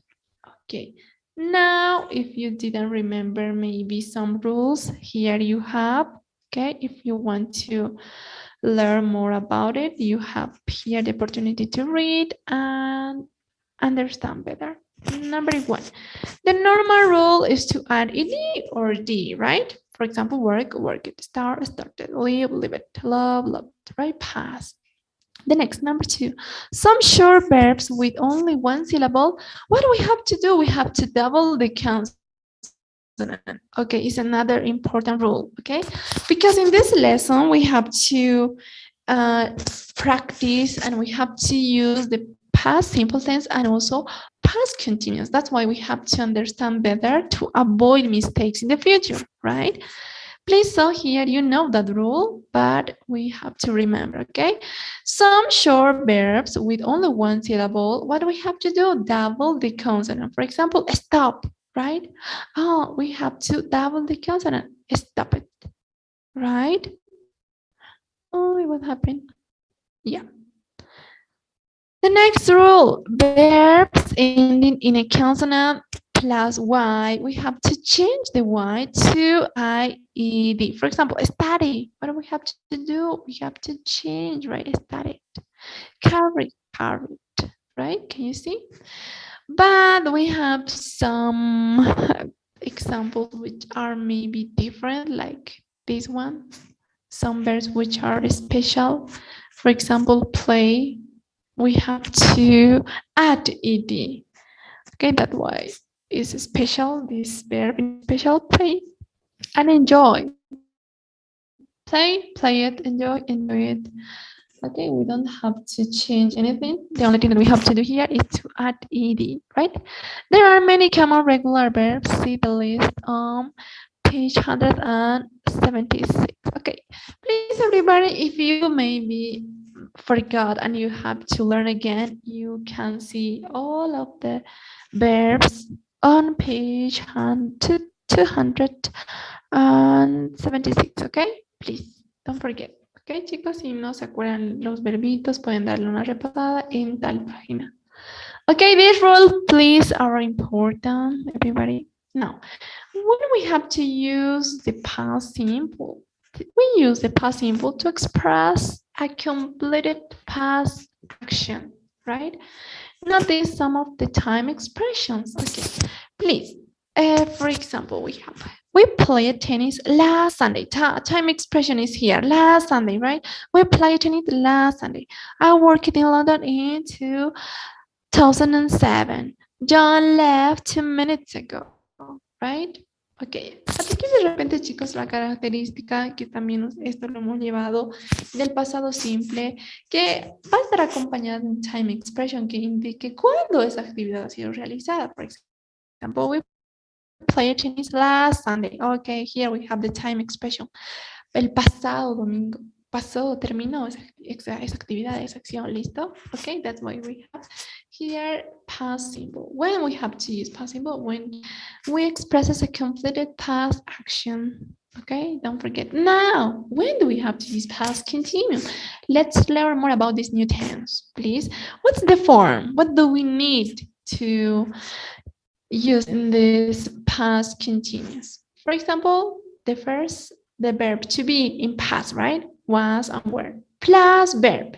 Okay. Now, if you didn't remember maybe some rules, here you have, okay? If you want to learn more about it, you have here the opportunity to read and understand better. Number one, the normal rule is to add ed or d, right? For example, work, work it, start, started, live, live it, love, love it, right? Past. The next, number two, some short verbs with only one syllable. What do we have to do? We have to double the consonant. Okay, it's another important rule, okay? Because in this lesson, we have to practice and we have to use the past simple tense and also past continuous. That's why we have to understand better to avoid mistakes in the future, right? Please, so here you know that rule, but we have to remember, okay? Some short verbs with only one syllable, what do we have to do? Double the consonant. For example, stop, right? Oh, we have to double the consonant. Stop it, right? Oh, what happened? Yeah. The next rule, verbs ending in a consonant plus y, we have to change the y to ied. For example, study. What do we have to do? We have to change, right? Studied. Carry, carried, right? Can you see? But we have some examples which are maybe different, like this one. Some verbs which are special. For example, play. We have to add ed. Okay, that's why it's special, this verb is special. Play and enjoy. Play, play it, enjoy, enjoy it. Okay, we don't have to change anything. The only thing that we have to do here is to add ed, right? There are many common regular verbs. See the list on page 176. Okay, please everybody, if you maybe forgot and you have to learn again, you can see all of the verbs on page 276, okay? Please, don't forget. Ok, chicos, si no se acuerdan los verbitos, pueden darle una repasada en tal página. Okay, these rules, please, are important, everybody. Now, when we have to use the past simple, we use the past simple to express a completed past action, right? Notice some of the time expressions. Okay, please. For example, we played tennis last Sunday. Time expression is here. Last Sunday, right? We played tennis last Sunday. I worked in London in 2007. John left 2 minutes ago, right? Ok, así que de repente, chicos, la característica que también esto lo hemos llevado del pasado simple, que va a estar acompañada de un time expression que indique cuándo esa actividad ha sido realizada. Por ejemplo, we played tennis last Sunday. Okay, here we have the time expression. El pasado domingo. Pasó, terminó esa actividad, esa acción, ¿listo? Okay, that's why we have here past simple. When we have to use past simple, when we express as a completed past action. Okay, don't forget. Now, when do we have to use past continuous? Let's learn more about this new tense, please. What's the form? What do we need to use in this past continuous? For example, the verb to be in past, right? Was and were. Plus verb.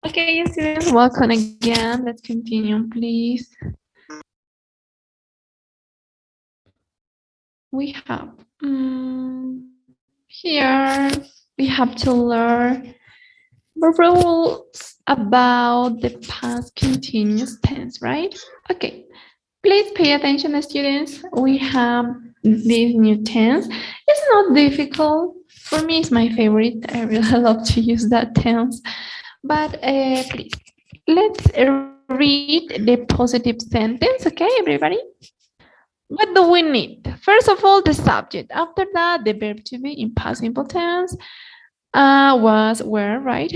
Okay, students, welcome again. Let's continue, please. We have here, we have to learn the rules about the past continuous tense, right? Okay, please pay attention, students. We have this new tense. It's not difficult. For me, it's my favorite. I really love to use that tense. But please, let's read the positive sentence, okay, everybody? What do we need? First of all, the subject. After that, the verb to be in past simple tense was, were, right?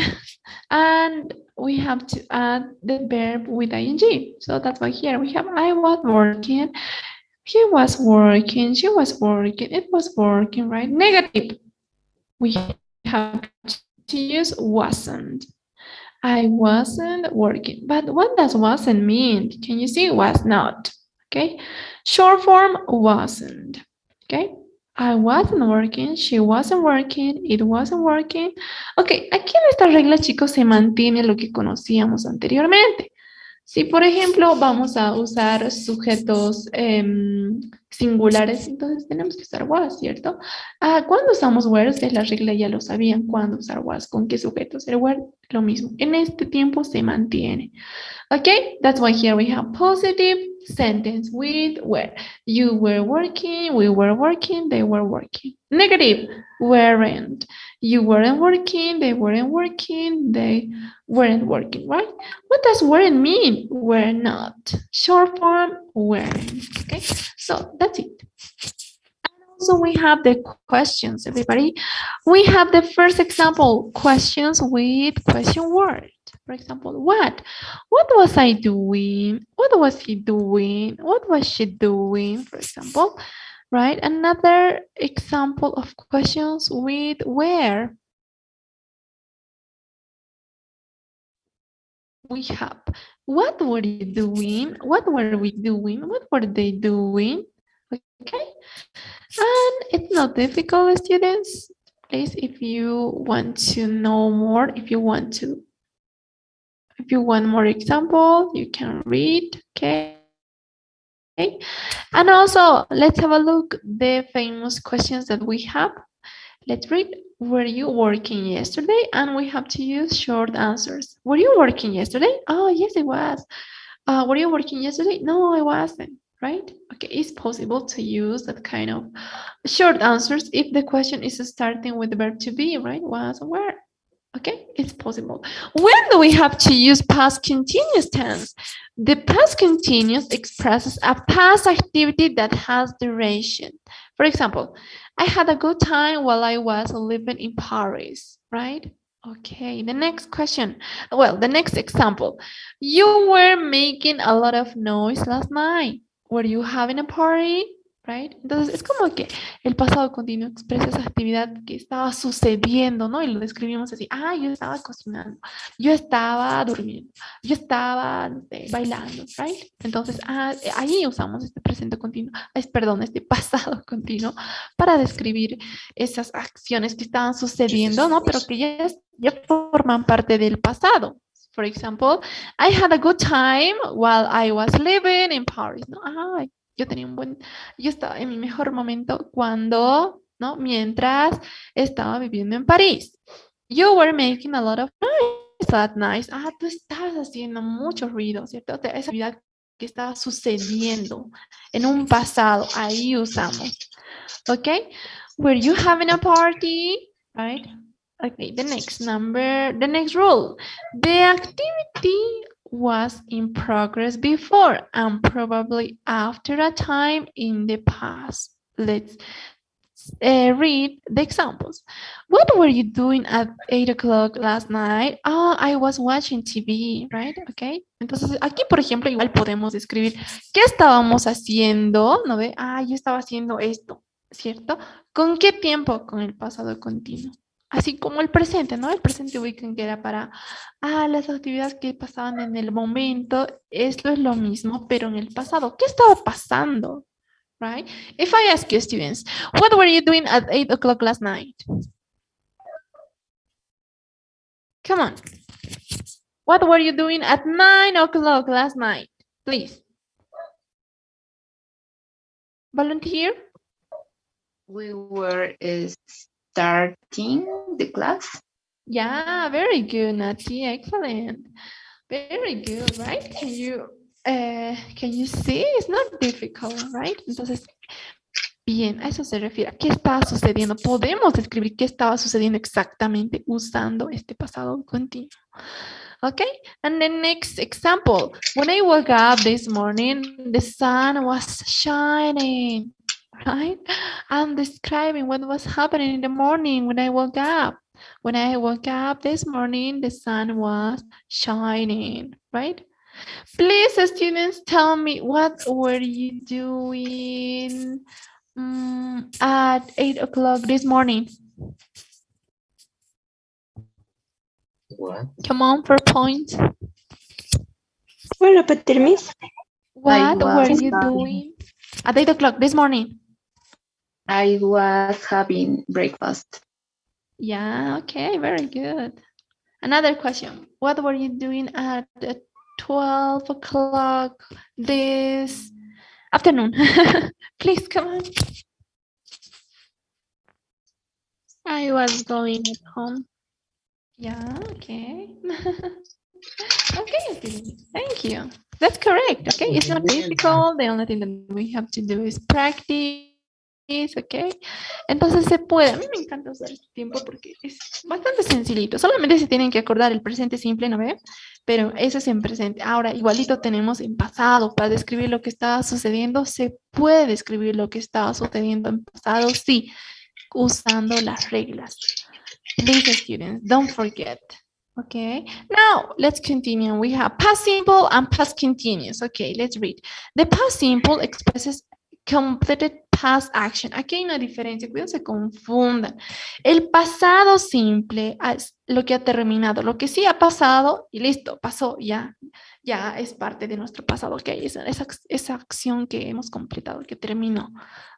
And we have to add the verb with ing. So that's why here we have I was working, he was working, she was working, it was working, right? Negative. We have to use wasn't. I wasn't working. But what does wasn't mean? Can you see? Was not. Okay. Short form wasn't. Okay. I wasn't working, she wasn't working, it wasn't working. Ok, aquí en esta regla, chicos, se mantiene lo que conocíamos anteriormente. Si, por ejemplo, vamos a usar sujetos singulares, entonces tenemos que usar was, ¿cierto? Cuando usamos were, de la regla ya lo sabían, cuándo usar was, con qué sujetos. El were, lo mismo. En este tiempo se mantiene. Okay, that's why here we have positive sentence with were. You were working, we were working, they were working. Negative, weren't. You weren't working, they weren't working, they weren't working, right? What does weren't mean? Were not. Short form, weren't. Okay, so that's it. And also we have the questions, everybody. We have the first example, questions with question word. For example, what? What was I doing? What was he doing? What was she doing? For example, right? Another example of questions with where. We have, what were you doing? What were we doing? What were they doing? Okay. And it's not difficult, students. Please, if you want to know more, if you want more example, you can read, okay? And also, let's have a look the famous questions that we have. Let's read. Were you working yesterday? And we have to use short answers. Were you working yesterday? Oh, yes, I was. Were you working yesterday? No, I wasn't, right? Okay, it's possible to use that kind of short answers if the question is starting with the verb to be, right? Was or were. Okay, it's possible. When do we have to use past continuous tense? The past continuous expresses a past activity that has duration. For example, I had a good time while I was living in Paris, right? Okay, the next question. Well, the next example. You were making a lot of noise last night. Were you having a party? Right? Entonces, es como que el pasado continuo expresa esa actividad que estaba sucediendo, ¿no? Y lo describimos así. Yo estaba cocinando, yo estaba durmiendo, yo estaba, no sé, bailando, right? Entonces, ahí usamos este presente continuo, perdón, este pasado continuo para describir esas acciones que estaban sucediendo, ¿no? Pero que ya forman parte del pasado. For example, I had a good time while I was living in Paris, ¿no? Yo estaba en mi mejor momento cuando, ¿no? Mientras estaba viviendo en París. You were making a lot of noise that night. Tú estabas haciendo mucho ruido, ¿cierto? Esa actividad que estaba sucediendo en un pasado, ahí usamos. Okay? Were you having a party? Right? Okay, the next rule. The activity was in progress before and probably after a time in the past. Let's read the examples. What were you doing at 8 o'clock last night? I was watching TV, right? Okay. Entonces, aquí, por ejemplo, igual podemos describir qué estábamos haciendo, ¿no ve? Yo estaba haciendo esto, ¿cierto? ¿Con qué tiempo? Con el pasado continuo. Así como el presente, ¿no? El presente ubican que era para las actividades que pasaban en el momento. Esto es lo mismo, pero en el pasado. ¿Qué estaba pasando? Right? If I ask you, students, what were you doing at 8 o'clock last night? Come on. What were you doing at 9 o'clock last night? Please. Volunteer? We were starting the class. Yeah, very good, Nati. Excellent. Very good, right? Can you see? It's not difficult, right? Entonces, bien, a eso se refiere. ¿Qué estaba sucediendo? Podemos describir qué estaba sucediendo exactamente usando este pasado continuo. Okay, and the next example. When I woke up this morning, the sun was shining, right? I'm describing what was happening in the morning when I woke up. When I woke up this morning, the sun was shining, right? Please, students, tell me what were you doing at 8 o'clock this morning? What? Come on, for points. Well, repetir, Miss. What was were you having- doing at 8 o'clock this morning? I was having breakfast. Yeah, okay, very good. Another question. What were you doing at 12 o'clock this afternoon? Please, come on. I was going at home. Yeah, okay. Okay, students, thank you. That's correct, okay? It's not difficult. The only thing that we have to do is practice, okay? Entonces se puede. A mí me encanta usar este tiempo porque es bastante sencillito. Solamente se tienen que acordar el presente simple, ¿no ve? Pero eso es en presente. Ahora, igualito tenemos en pasado. Para describir lo que estaba sucediendo, se puede describir lo que estaba sucediendo en pasado, sí, usando las reglas. Please, students, don't forget. Okay, now let's continue. We have past simple and past continuous. Okay, let's read. The past simple expresses completed past action. Aquí hay una diferencia, cuidado, se confundan. El pasado simple es lo que ha terminado, lo que sí ha pasado y listo, pasó, ya es parte de nuestro pasado. Ok, esa acción que hemos completado, que terminó.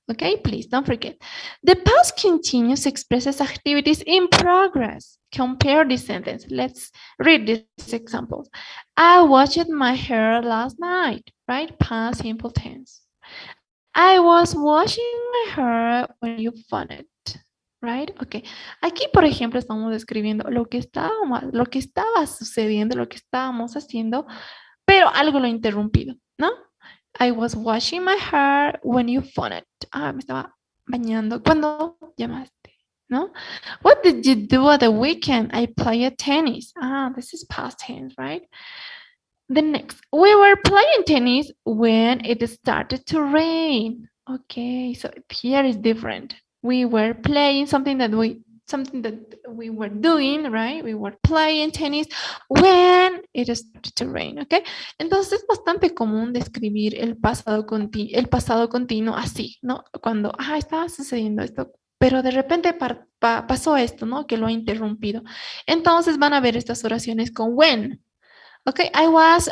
Okay, please don't forget. The past continuous expresses activities in progress. Compare this sentence. Let's read these examples. I washed my hair last night, right? Past simple tense. I was washing my hair when you found it, right? Okay. Aquí, por ejemplo, estamos describiendo lo que estaba sucediendo, lo que estábamos haciendo, pero algo lo ha interrumpido, ¿no? I was washing my hair when you found it. Me estaba bañando cuando llamaste, ¿no? What did you do at the weekend? I played tennis. This is past tense, right? The next, we were playing tennis when it started to rain. Okay, so here is different. We were playing something that we were doing, right? We were playing tennis when it started to rain, okay? Entonces es bastante común describir el pasado continuo así, ¿no? Cuando, estaba sucediendo esto, pero de repente pasó esto, ¿no? Que lo ha interrumpido. Entonces van a ver estas oraciones con when. Okay, I was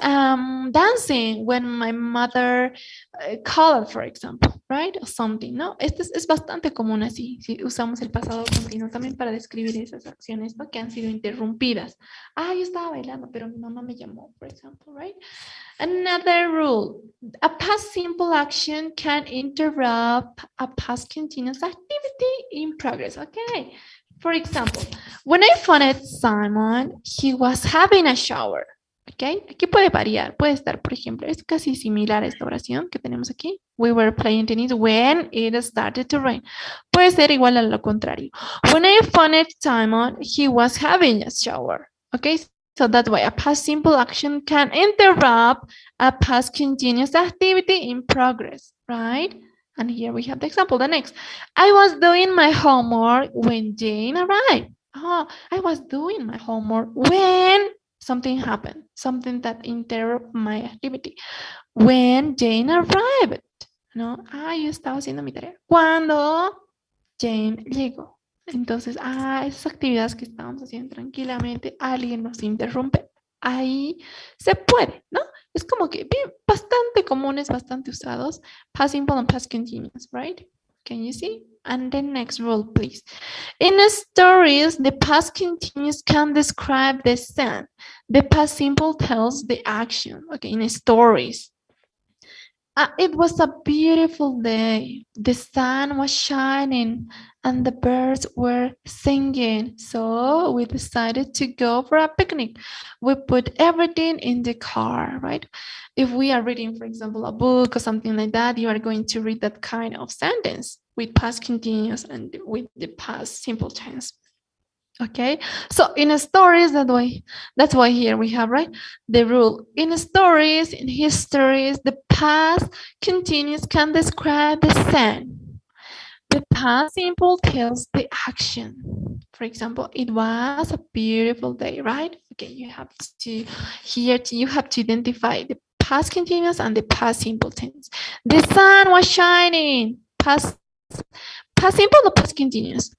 dancing when my mother called, for example, right? Or something, ¿no? Esto es bastante común así, si usamos el pasado continuo también para describir esas acciones, ¿no? Que han sido interrumpidas. Yo estaba bailando, pero mi mamá me llamó, for example, right? Another rule, a past simple action can interrupt a past continuous activity in progress, okay? For example, when I found Simon, he was having a shower. Okay, aquí puede variar, puede estar, por ejemplo, es casi similar a esta oración que tenemos aquí. We were playing tennis when it started to rain. Puede ser igual a lo contrario. When I found Simon, he was having a shower. Okay, so that's why a past simple action can interrupt a past continuous activity in progress, right? And here we have the example, the next. I was doing my homework when Jane arrived. I was doing my homework when something happened, something that interrupted my activity. When Jane arrived, ¿no? Yo estaba haciendo mi tarea. Cuando Jane llegó. Entonces, esas actividades que estábamos haciendo tranquilamente, alguien nos interrumpe. Ahí se puede, ¿no? Es como que bien, bastante comunes, bastante usados. Past simple and past continuous, right? Can you see? And the next rule, please. In stories, the past continuous can describe the scene. The past simple tells the action. Okay, in stories. It was a beautiful day. The sun was shining and the birds were singing. So we decided to go for a picnic. We put everything in the car, right? If we are reading, for example, a book or something like that, you are going to read that kind of sentence with past continuous and with the past simple tense. Okay, so in stories, that's why here we have, right, the rule. In stories, in histories, the past continuous can describe the scene. The past simple tells the action. For example, it was a beautiful day, right? Okay, you have to you have to identify the past continuous and the past simple tense. The sun was shining. Past simple or past continuous?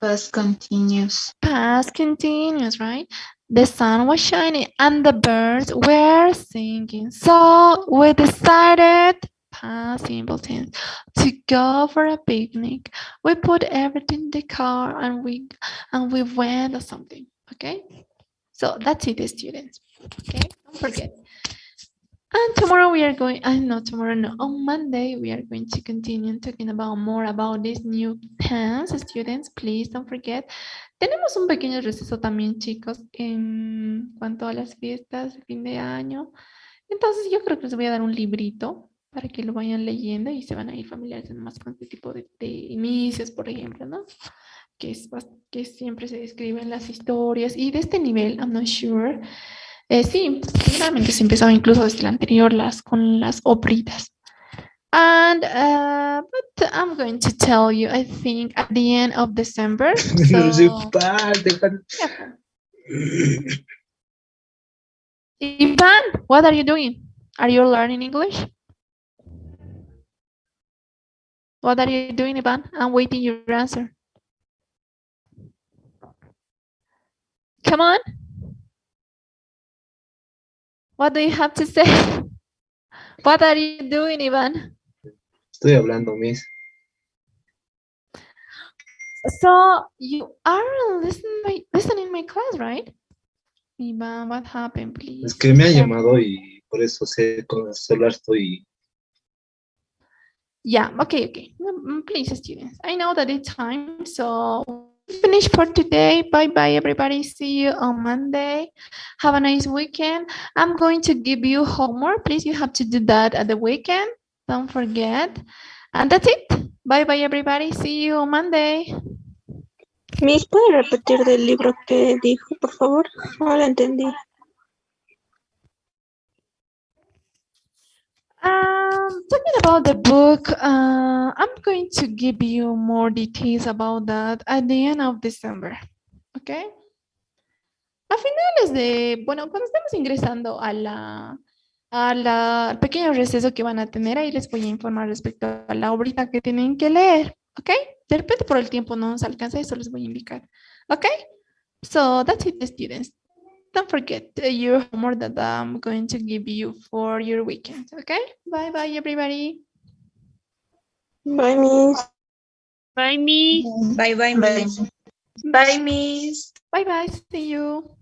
Past continuous. Past continuous, right? The sun was shining and the birds were singing. So we decided, past simple tense, to go for a picnic. We put everything in the car and we went or something. Okay, so that's it, students. Okay, don't forget. And tomorrow we are going, on Monday we are going to continue talking about more about this new tense. Students, please don't forget. Tenemos un pequeño receso también, chicos, en cuanto a las fiestas de fin de año. Entonces yo creo que les voy a dar un librito para que lo vayan leyendo y se van a ir familiarizando más con este tipo de inicios, por ejemplo, ¿no? Que siempre se describen las historias y de este nivel, I'm not sure. Sí, generalmente se empezaba incluso desde el anterior con las obritas. And but I'm going to tell you, I think at the end of December. So, Ivan, what are you doing? Are you learning English? What are you doing, Ivan? I'm waiting your answer. Come on. What do you have to say? What are you doing, Ivan? Estoy hablando, Miss. So you are listening my class, right? Ivan, what happened, please? Es que me ha llamado y por eso sé con el celular estoy. Yeah, okay. Please, students. I know that it's time, so finish for today. Bye everybody. See you on Monday. Have a nice weekend. I'm going to give you homework. Please, you have to do that at the weekend. Don't forget. And that's it. Bye everybody. See you on Monday. Miss, ¿puede repetir del libro que dijo, por favor? No lo entendí. Talking about the book, I'm going to give you more details about that at the end of December. Okay? A finales de, bueno, cuando estemos ingresando al pequeño receso que van a tener, ahí les voy a informar respecto a la obrita que tienen que leer. ¿Ok? De repente por el tiempo no nos alcanza, eso les voy a indicar. ¿Ok? So that's it, students. Don't forget your homework that I'm going to give you for your weekend. Okay? Bye everybody. Bye, Miss. Bye, Miss. Bye, Miss. Bye, Miss. Bye. See you.